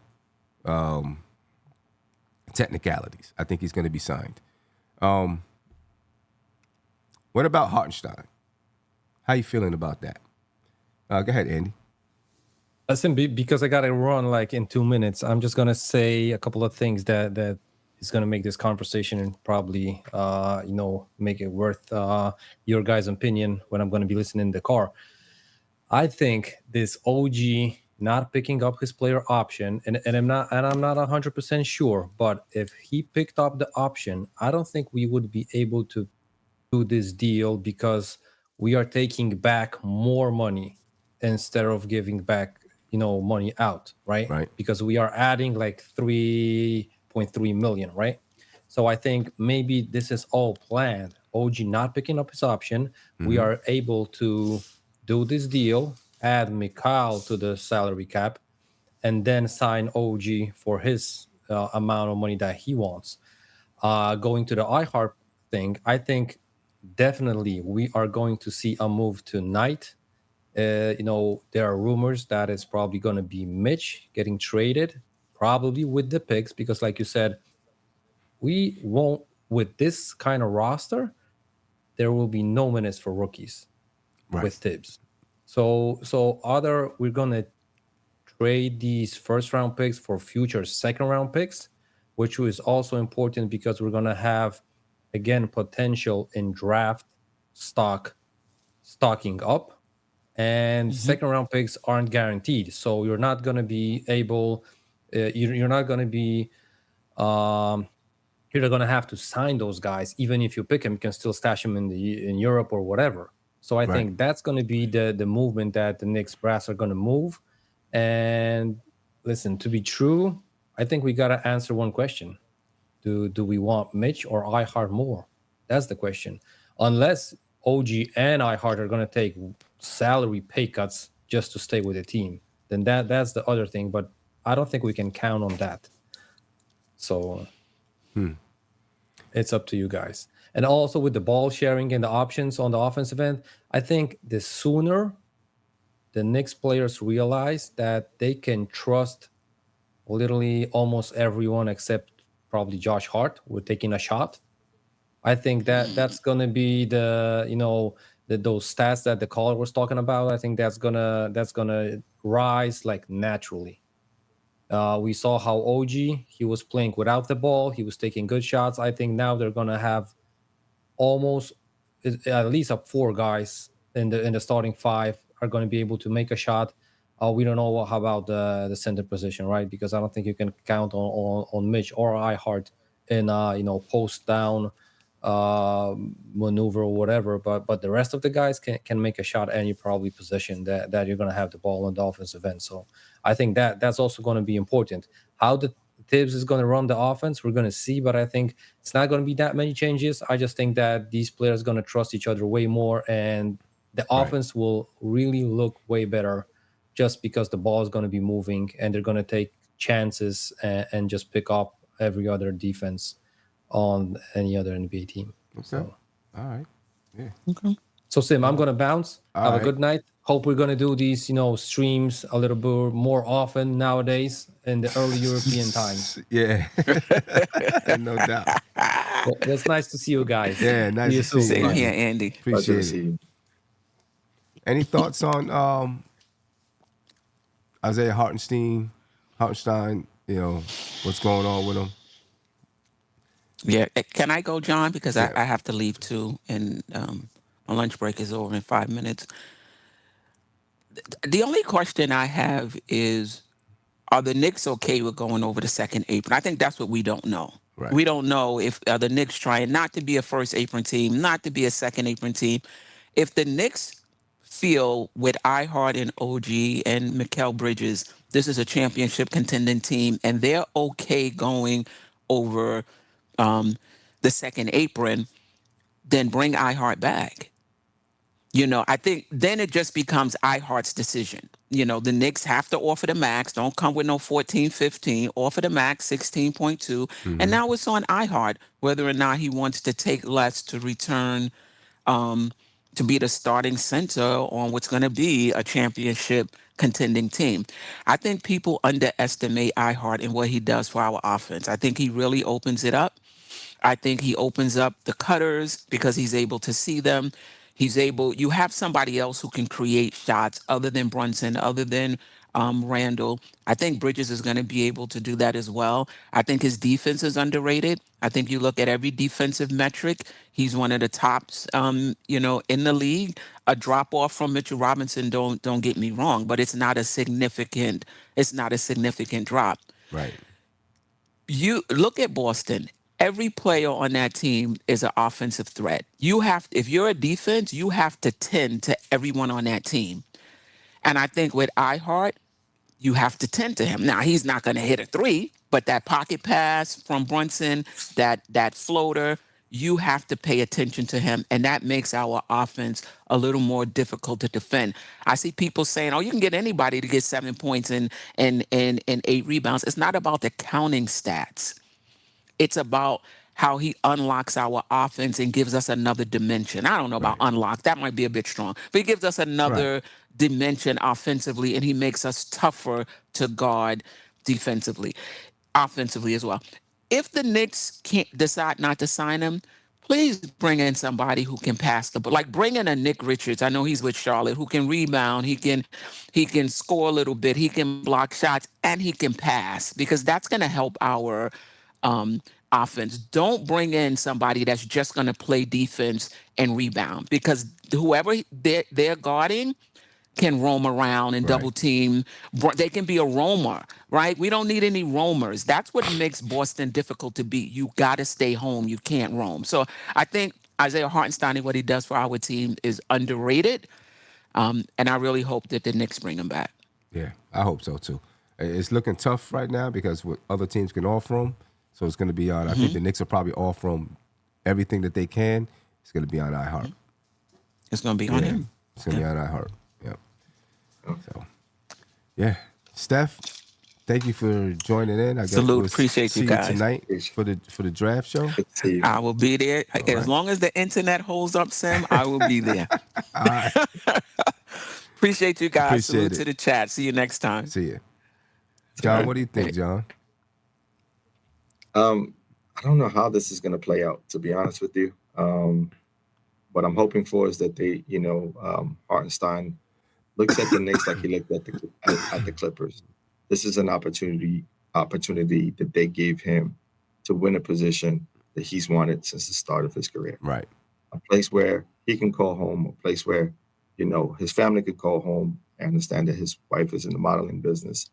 technicalities. I think he's going to be signed. What about Hartenstein? How you feeling about that? Go ahead, Andy. Listen, because I got to run like in 2 minutes, I'm just going to say a couple of things that is going to make this conversation and probably, make it worth your guys' opinion when I'm going to be listening in the car. I think this OG not picking up his player option, and I'm not 100% sure, but if he picked up the option, I don't think we would be able to do this deal because we are taking back more money instead of giving back, money out, right? Right. Because we are adding like 3.3 million, right? So I think maybe this is all planned. OG not picking up his option. We are able to do this deal, add Mikal to the salary cap, and then sign OG for his amount of money that he wants. Going to the iHeart thing, I think definitely we are going to see a move tonight. There are rumors that it's probably going to be Mitch getting traded, probably with the picks, because like you said, we won't, with this kind of roster, there will be no minutes for rookies with Tibbs. So either we're going to trade these first round picks for future second round picks, which is also important because we're going to have, again, potential in draft stocking up. And second round picks aren't guaranteed. So you're not going to be able, you're not going to be, you're going to have to sign those guys. Even if you pick them, you can still stash them in Europe or whatever. So I think that's going to be the movement that the Knicks brass are going to move. And listen, to be true, I think we got to answer one question. Do we want Mitch or iHeart more? That's the question. Unless OG and iHeart are going to take salary pay cuts just to stay with the team, then that's the other thing. But I don't think we can count on that. So, It's up to you guys. And also with the ball sharing and the options on the offensive end, I think the sooner the Knicks players realize that they can trust literally almost everyone except probably Josh Hart with taking a shot. I think that that's gonna be those stats that the caller was talking about. I think that's gonna rise like naturally. We saw how OG, he was playing without the ball. He was taking good shots. I think now they're gonna have almost at least up 4 guys in the starting 5 are going to be able to make a shot. We don't know how about the center position, right? Because I don't think you can count on Mitch or iHeart in post down maneuver or whatever. But the rest of the guys can make a shot any probably position that you're going to have the ball on the offensive end. So I think that's also going to be important. How the Tibbs is going to run the offense, we're going to see, but I think it's not going to be that many changes. I just think that these players are going to trust each other way more, and the offense will really look way better just because the ball is going to be moving and they're going to take chances and just pick up every other defense on any other NBA team. Okay. So, all right. Yeah. Okay. So Sim, I'm going to bounce. All Have right. a good night. Hope we're going to do these, streams a little bit more often nowadays in the early European times. Yeah. No doubt. Well, it's nice to see you guys. Yeah, nice to see you. Same Andy. here, Andy. Pleasure Appreciate to it. see you. Any thoughts on Isaiah Hartenstein, what's going on with him? Yeah, can I go, John? Because Yeah. I have to leave too, and my lunch break is over in 5 minutes. The only question I have is, are the Knicks okay with going over the second apron? I think that's what we don't know. Right. We don't know if the Knicks trying not to be a first apron team, not to be a second apron team. If the Knicks feel with iHeart and OG and Mikal Bridges, this is a championship contending team, and they're okay going over the second apron, then bring iHeart back. I think then it just becomes iHeart's decision. The Knicks have to offer the max. Don't come with no 14, 15. Offer the max, 16.2. And now it's on iHeart whether or not he wants to take less to return to be the starting center on what's going to be a championship contending team. I think people underestimate iHeart and what he does for our offense. I think he really opens it up. I think he opens up the cutters because he's able to see them. You have somebody else who can create shots other than Brunson, other than Randall. I think Bridges is going to be able to do that as well. I think his defense is underrated. I think you look at every defensive metric, he's one of the tops, in the league. A drop off from Mitchell Robinson, don't get me wrong, but it's not a significant drop. Right. You look at Boston. Every player on that team is an offensive threat. If you're a defense, you have to tend to everyone on that team. And I think with iHeart, you have to tend to him. Now, he's not going to hit a 3, but that pocket pass from Brunson, that floater, you have to pay attention to him. And that makes our offense a little more difficult to defend. I see people saying, you can get anybody to get 7 points and 8 rebounds. It's not about the counting stats. It's about how he unlocks our offense and gives us another dimension. I don't know about unlock. That might be a bit strong. But he gives us another dimension offensively, and he makes us tougher to guard defensively, offensively as well. If the Knicks can't decide not to sign him, please bring in somebody who can pass the ball. Like bring in a Nick Richards. I know he's with Charlotte, who can rebound. He can score a little bit. He can block shots, and he can pass, because that's going to help our offense. Don't bring in somebody that's just going to play defense and rebound, because whoever they're guarding can roam around and double team. They can be a roamer, right? We don't need any roamers. That's what makes Boston difficult to beat. You got to stay home. You can't roam. So I think Isaiah Hartenstein and what he does for our team is underrated. And I really hope that the Knicks bring him back. Yeah, I hope so too. It's looking tough right now because what other teams can offer him. So it's going to be on. I think the Knicks will probably offer him everything that they can. It's going to be on iHeart. It's going to be on him. It's going to be on iHeart. Yep. So, yeah. Steph, Thank you for joining in. I guess Salute. we'll Appreciate see you you guys. tonight for the draft show. Good to see you. I will be there. All As right. long as the internet holds up, Sim, I will be there. All right. Appreciate you guys. Appreciate Salute it. to the chat. See you next time. See you. John, what do you think, John? I don't know how this is going to play out, to be honest with you. What I'm hoping for is that they, Hartenstein looks at the Knicks like he looked at the Clippers. This is an opportunity that they gave him to win a position that he's wanted since the start of his career. Right. A place where he can call home, a place where, his family could call home. I understand that his wife is in the modeling business.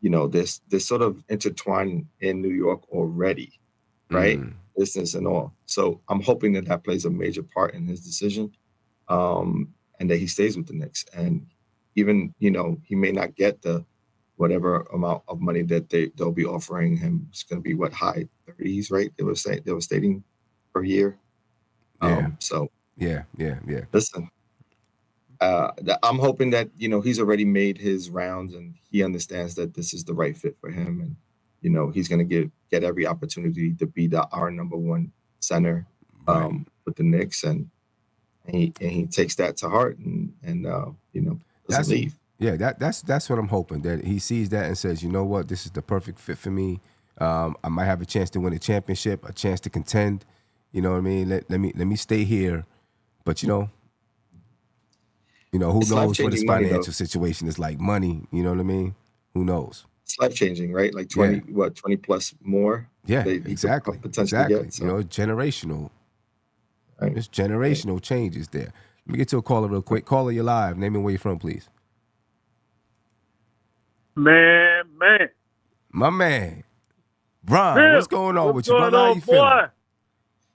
They're sort of intertwined in New York already, right? Business and all. So I'm hoping that plays a major part in his decision, and that he stays with the Knicks. And even, he may not get the whatever amount of money that they'll be offering him. It's going to be high 30s, right? They were stating per year. Yeah. So yeah. Listen, I'm hoping that, he's already made his rounds and he understands that this is the right fit for him. And, he's going to get every opportunity to be our number one center with the Knicks. And he takes that to heart and doesn't leave. Yeah, that's what I'm hoping, that he sees that and says, you know what, this is the perfect fit for me. I might have a chance to win a championship, a chance to contend. You know what I mean? Let me stay here. But who knows what his financial situation is like? Money, you know what I mean? Who knows? It's life changing, right? Like 20 plus more. Yeah, they exactly. Potentially get, so. Generational. Right. There's generational changes there. Let me get to a caller real quick. Caller, you're live. Name and where you're from, please. Man. My man. Ron, what's going on with you, brother? How you feeling?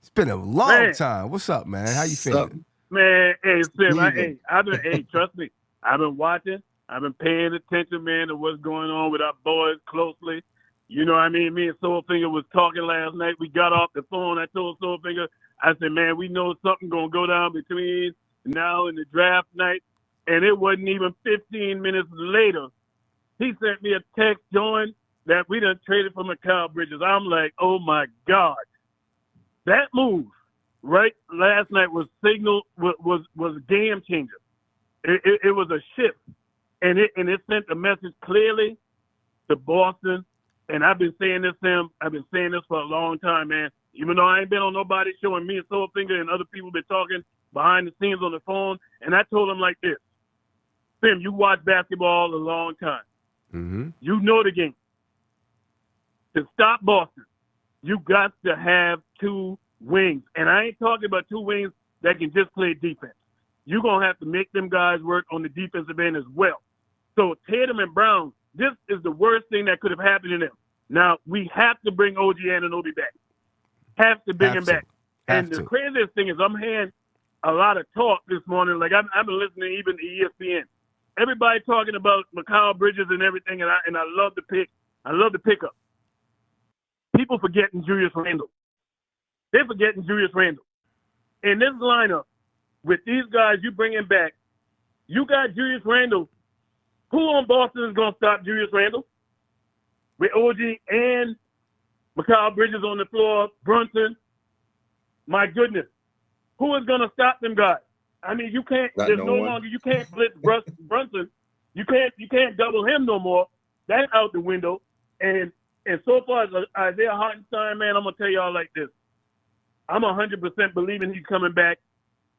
It's been a long time. What's up, man? How you feeling? Man, hey, Sim, trust me. I've been watching. I've been paying attention, man, to what's going on with our boys closely. You know what I mean? Me and Soulfinger was talking last night. We got off the phone. I told Soulfinger, I said, man, we know something going to go down between now and the draft night. And it wasn't even 15 minutes later. He sent me a text showing that we done traded for Mikal Bridges. I'm like, oh, my God. That move right last night was a game changer. It was a shift. And it sent a message clearly to Boston. And I've been saying this, Sam. I've been saying this for a long time, man. Even though I ain't been on nobody's show, and me and Soulfinger and other people been talking behind the scenes on the phone. And I told them like this: Sam, you watch basketball a long time. Mm-hmm. You know the game. To stop Boston, you got to have two wings. And I ain't talking about two wings that can just play defense. You're going to have to make them guys work on the defensive end as well. So Tatum and Brown, this is the worst thing that could have happened to them. Now, we have to bring OG Anunoby back. Have to bring him back. And the craziest thing is I'm hearing a lot of talk this morning. Like, I've been listening even to ESPN. Everybody talking about Mikal Bridges and everything, and I love the pick. I love the pickup. People forgetting Julius Randle. They're forgetting Julius Randle. In this lineup, with these guys you bring him back, you got Julius Randle. Who on Boston is going to stop Julius Randle? With OG and Mikal Bridges on the floor, Brunson. My goodness. Who is going to stop them guys? I mean, you can't. There's no longer. You can't blitz Brunson. You can't double him no more. That's out the window. And so far as Isaiah Hartenstein, man, I'm gonna tell y'all like this. I'm 100% believing he's coming back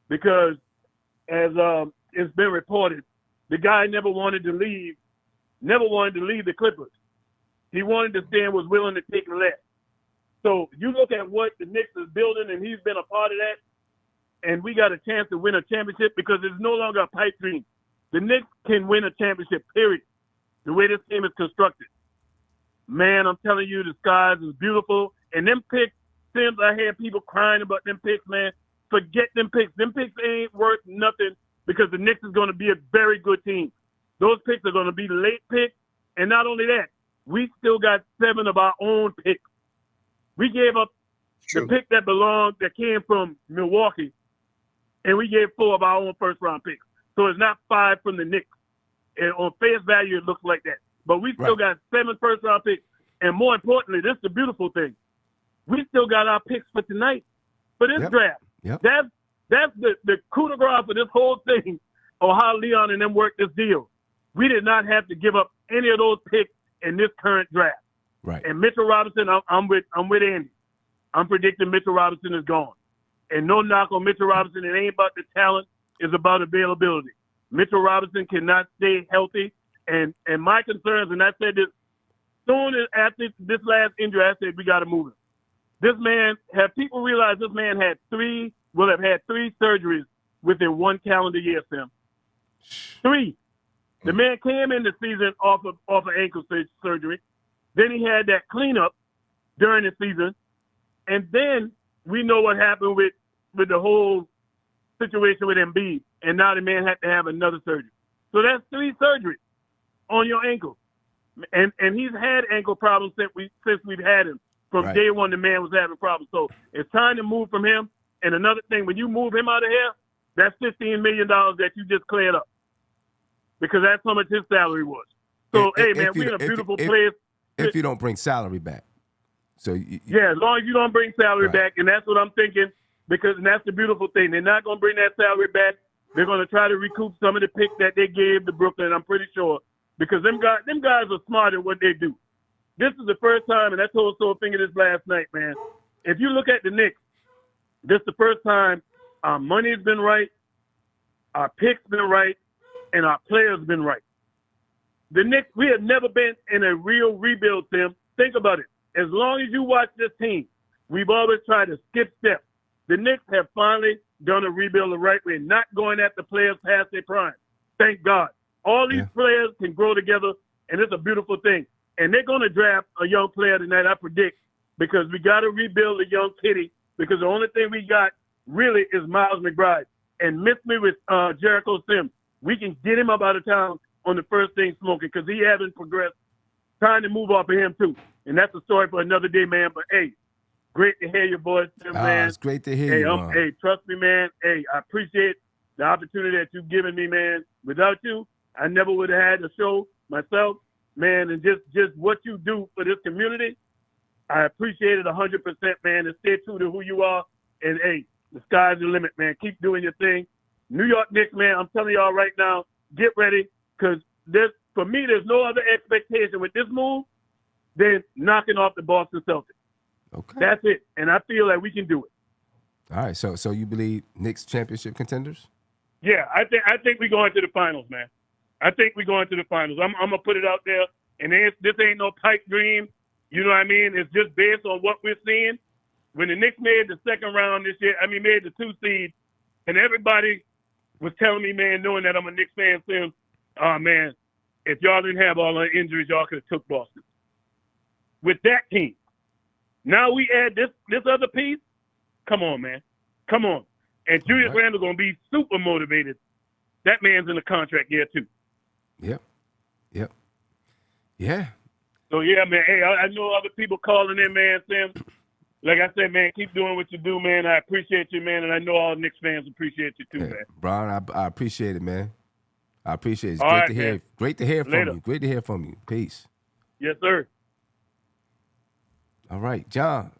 because, as it's been reported, the guy never wanted to leave the Clippers. He wanted to stay and was willing to take less. So you look at what the Knicks is building, and he's been a part of that. And we got a chance to win a championship because it's no longer a pipe dream. The Knicks can win a championship, period, the way this team is constructed. Man, I'm telling you, the skies is beautiful. And them picks, Sims, I hear people crying about them picks, man. Forget them picks. Them picks ain't worth nothing because the Knicks is going to be a very good team. Those picks are going to be late picks. And not only that, we still got 7 of our own picks. We gave up the pick that came from Milwaukee, and we gave 4 of our own first-round picks. So it's not 5 from the Knicks. And on face value, it looks like that. but we still got 7 first-round picks. And more importantly, this is the beautiful thing. We still got our picks for tonight, for this draft. Yep. That's the coup de grace for this whole thing, or how Leon and them worked this deal. We did not have to give up any of those picks in this current draft. Right. And Mitchell Robinson, I'm with Andy. I'm predicting Mitchell Robinson is gone. And no knock on Mitchell Robinson. It ain't about the talent. It's about availability. Mitchell Robinson cannot stay healthy. And my concerns, and I said this soon as after this last injury, I said we got to move him. This man, have people realized this man will have had 3 surgeries within 1 calendar year, Sam. 3. The man came in the season off of ankle surgery. Then he had that cleanup during the season. And then we know what happened with the whole situation with Embiid. And now the man had to have another surgery. So that's 3 surgeries on your ankle. And he's had ankle problems since we've had him. From day one, the man was having problems. So it's time to move from him. And another thing, when you move him out of here, that's $15 million that you just cleared up. Because that's how much his salary was. So, we're in a beautiful place. If you don't bring salary back. So as long as you don't bring salary back. And that's what I'm thinking. And that's the beautiful thing. They're not going to bring that salary back. They're going to try to recoup some of the picks that they gave to Brooklyn, I'm pretty sure. Because them guys are smart at what they do. This is the first time, and I told Soul Finger this last night, man. If you look at the Knicks, this is the first time our money's been right, our picks been right, and our players been right. The Knicks, we have never been in a real rebuild, Tim. Think about it. As long as you watch this team, we've always tried to skip steps. The Knicks have finally done a rebuild the right way, not going at the players past their prime. Thank God. All these players can grow together, and it's a beautiful thing. And they're going to draft a young player tonight, I predict, because we got to rebuild a young kitty, because the only thing we got really is Miles McBride. And miss me with Jericho Sims. We can get him up out of town on the first thing smoking, because he hasn't progressed. Trying to move off of him, too. And that's a story for another day, man. But, hey, great to hear your voice, Tim, man. It's great to hear you, Hey, trust me, man. Hey, I appreciate the opportunity that you've given me, man. Without you, I never would have had the show myself, man. And just what you do for this community, I appreciate it 100%, man. And stay true to who you are. And, hey, the sky's the limit, man. Keep doing your thing. New York Knicks, man, I'm telling y'all right now, get ready, because for me, there's no other expectation with this move than knocking off the Boston Celtics. Okay. That's it. And I feel like we can do it. All right. So you believe Knicks championship contenders? Yeah, I think we're going to the finals, man. I think we're going to the finals. I'm going to put it out there. And this ain't no pipe dream. You know what I mean? It's just based on what we're seeing. When the Knicks made the second round this year, made the 2 seed, and everybody was telling me, man, knowing that I'm a Knicks fan, saying, oh, man, if y'all didn't have all the injuries, y'all could have took Boston. With that team. Now we add this other piece. Come on, man. Come on. And Julius Randle going to be super motivated. That man's in the contract year, too. Yep. Yeah. So, yeah, man, hey, I know other people calling in, man, Sam. Like I said, man, keep doing what you do, man. I appreciate you, man, and I know all Knicks fans appreciate you, too, man. Brian, I appreciate it, man. I appreciate it. It's all great right, to hear. Man. Great to hear Later. from you. Great to hear from you. Peace. Yes, sir. All right, John.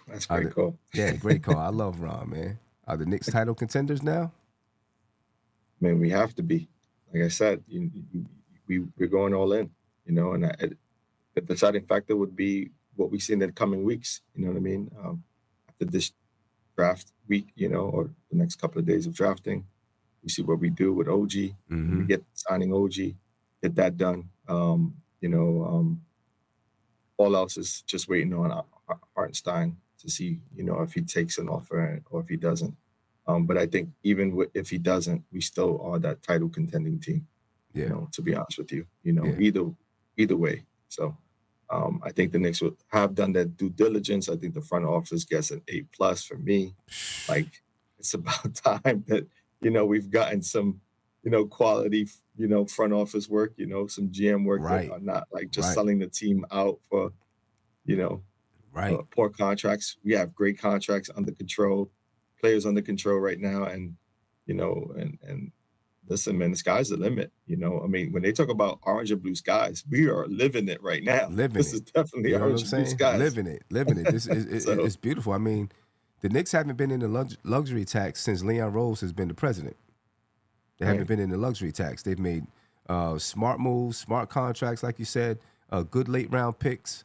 That's a great call. Yeah, great call. I love Ron, man. Are the Knicks title contenders now? Man, we have to be. Like I said, we're going all in, and the deciding factor would be what we see in the coming weeks. You know what I mean? After this draft week, or the next couple of days of drafting, we see what we do with OG. Mm-hmm. We get signing OG, get that done. All else is just waiting on Hartenstein to see, if he takes an offer or if he doesn't. But I think even if he doesn't, we still are that title contending team. Yeah. To be honest with you, either way. So I think the Knicks will have done their due diligence. I think the front office gets an A+ for me. Like, it's about time that we've gotten some quality front office work. Some GM work that are not like just selling the team out for poor contracts. We have great contracts under control, players under control right now, and and listen, man, the sky's the limit. You know, I mean, when they talk about orange and blue skies, we are living it right now. Living This it. is definitely You know what I'm orange and blue saying? skies. Living it. This is So- it's beautiful. I mean, the Knicks haven't been in the luxury tax since Leon Rose has been the president. They haven't Right. been in the luxury tax. They've made smart moves, smart contracts, like you said, good late round picks.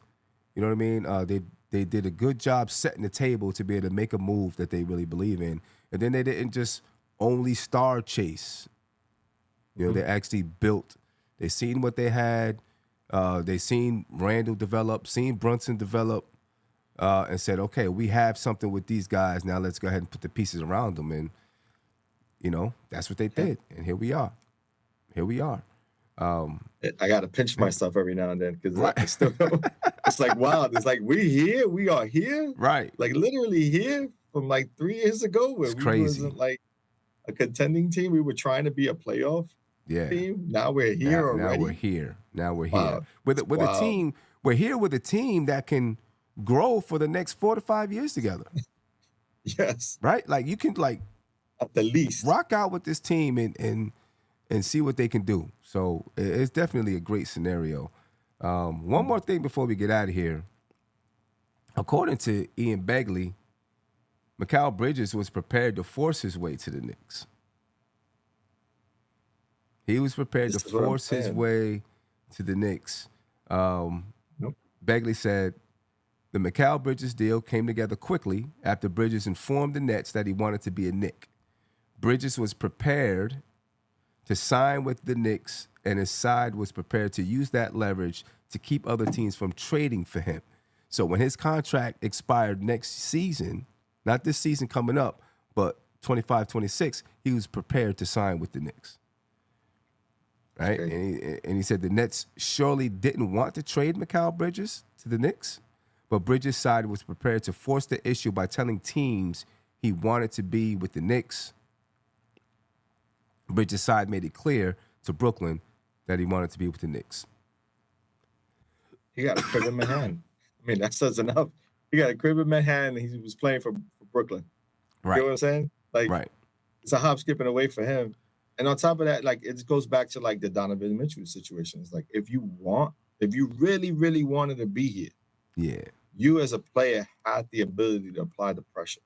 You know what I mean? They did a good job setting the table to be able to make a move that they really believe in. And then they didn't just only star chase. You know, they actually built. They seen what they had. They seen Randall develop, seen Brunson develop, and said, okay, we have something with these guys. Now let's go ahead and put the pieces around them. And, you know, that's what they did. And here we are. I got to pinch myself every now and then because Right. it's still, it's like, wow, it's like we are here, Right. like literally here from like 3 years ago where It's we crazy. wasn't like a contending team. We were trying to be a playoff Yeah. team. Now we're here already. Now we're here. Wow. With a Wow. team. We're here with a team that can grow for the next 4 to 5 years together. Yes, Right? Like you can like at the least. rock out with this team and see what they can do. So it's definitely a great scenario. One more thing before we get out of here. According to Ian Begley, Mikal Bridges was prepared to force his way to the Knicks. He was prepared This to is what I'm force his saying. way to the Knicks. Nope. Begley said the Mikal Bridges deal came together quickly after Bridges informed the Nets that he wanted to be a Knick. Bridges was prepared to sign with the Knicks, and his side was prepared to use that leverage to keep other teams from trading for him. So when his contract expired next season, not this season coming up, but 25-26, he was prepared to sign with the Knicks. Right? Okay. And he said the Nets surely didn't want to trade Mikal Bridges to the Knicks, but Bridges' side was prepared to force the issue by telling teams he wanted to be with the Knicks. Bridges' side made it clear to Brooklyn that he wanted to be with the Knicks. He got a crib in Manhattan. I mean, that says enough. He got a crib in Manhattan. And he was playing for Brooklyn. You know what I'm saying? Like, Right. it's a hop, skipping away for him. And on top of that, like, it goes back to like the Donovan Mitchell situation. It's like, if you really, really wanted to be here, Yeah. you as a player had the ability to apply the pressure.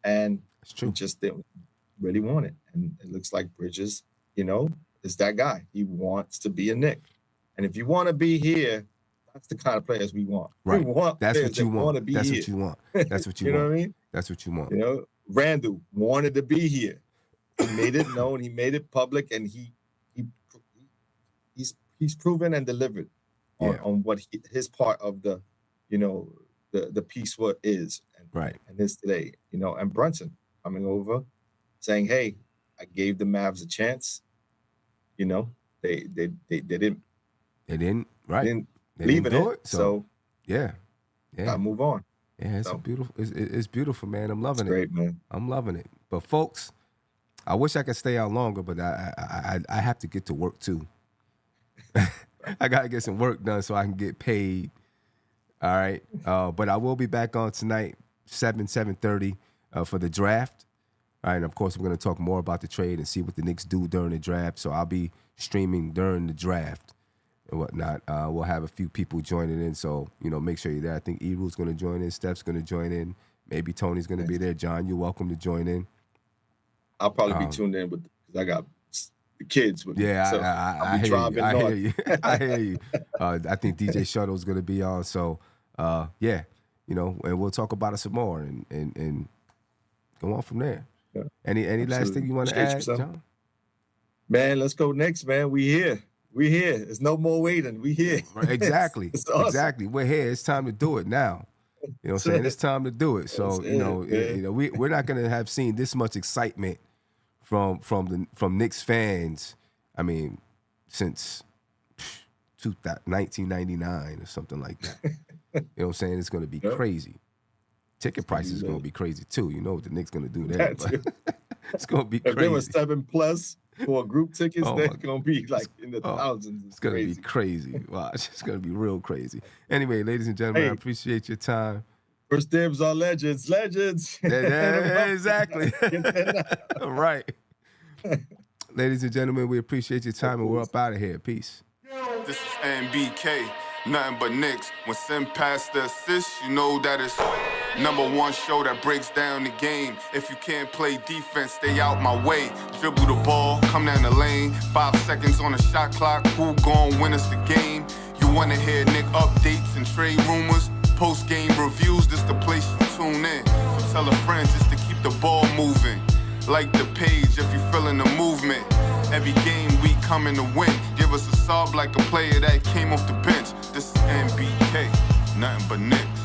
And That's true. he just didn't really want it. And it looks like Bridges, you know, is that guy. He wants to be a Knick. And if you want to be here, that's the kind of players we want. Right. We want That's players what you that want. to be That's here. what you want. That's what you You want. know what I mean? That's what you want. You know, Randall wanted to be here. He made it known. He made it public, and he's proven and delivered on what his part of the, you know, the piece what is Right. and is today. You know, and Brunson coming over, saying, "Hey, I gave the Mavs a chance." You know, they didn't They didn't. Right. didn't They believe didn't in do it. it. So Yeah. gotta move on. Yeah, it's So- a beautiful. It's beautiful, man. I'm loving It's it. great, man. I'm loving it. But folks, I wish I could stay out longer, but I have to get to work too. I gotta get some work done so I can get paid. All right. But I will be back on tonight, 7:30 for the draft. All right, and of course, we're going to talk more about the trade and see what the Knicks do during the draft. So I'll be streaming during the draft and whatnot. We'll have a few people joining in. So, you know, make sure you're there. I think Eru's going to join in. Steph's going to join in. Maybe Tony's going to be there. John, you're welcome to join in. I'll probably be tuned in because I got the kids with me. Yeah, So I I'll be hear you. driving I north. hear you. I hear you. I think DJ Shuttle's going to be on. So, yeah, you know, and we'll talk about it some more and go on from there. Yeah, Any last absolutely. thing you want to Appreciate add, yourself. John? Man, let's go next, man. We here. There's no more waiting. We here. Right, exactly. It's awesome. Exactly. We're here. It's time to do it now. You know what I'm saying? It's time to do it. So, That's you know, it, man. we're not gonna have seen this much excitement from Knicks fans. I mean, since 1999 or something like that. You know what I'm saying? It's gonna be Yep. crazy. Ticket prices are gonna lit. be crazy too. You know what the Knicks gonna do there. That But too. it's gonna be If there was crazy. 7+ for group tickets, Oh they're my- gonna be like in the thousands. It's gonna crazy. be crazy. Watch. It's gonna be real crazy. Anyway, ladies and gentlemen, I Hey. appreciate your time. First dibs are legends. Legends. Yeah, exactly. Get that now. Right. Ladies and gentlemen, we appreciate your time, and we're up out of here. Peace. This is NBK, nothing but Knicks. When Sim passed the assist, you know that it's #1 show that breaks down the game. If you can't play defense, stay out my way. Dribble the ball, come down the lane. 5 seconds on the shot clock, who gon' win us the game? You wanna hear Nick updates and trade rumors? Post-game reviews, this the place you tune in. So tell a friend just to keep the ball moving. Like the page if you feeling the movement. Every game we coming to win. Give us a sub like a player that came off the bench. This is NBK, nothing but Knicks.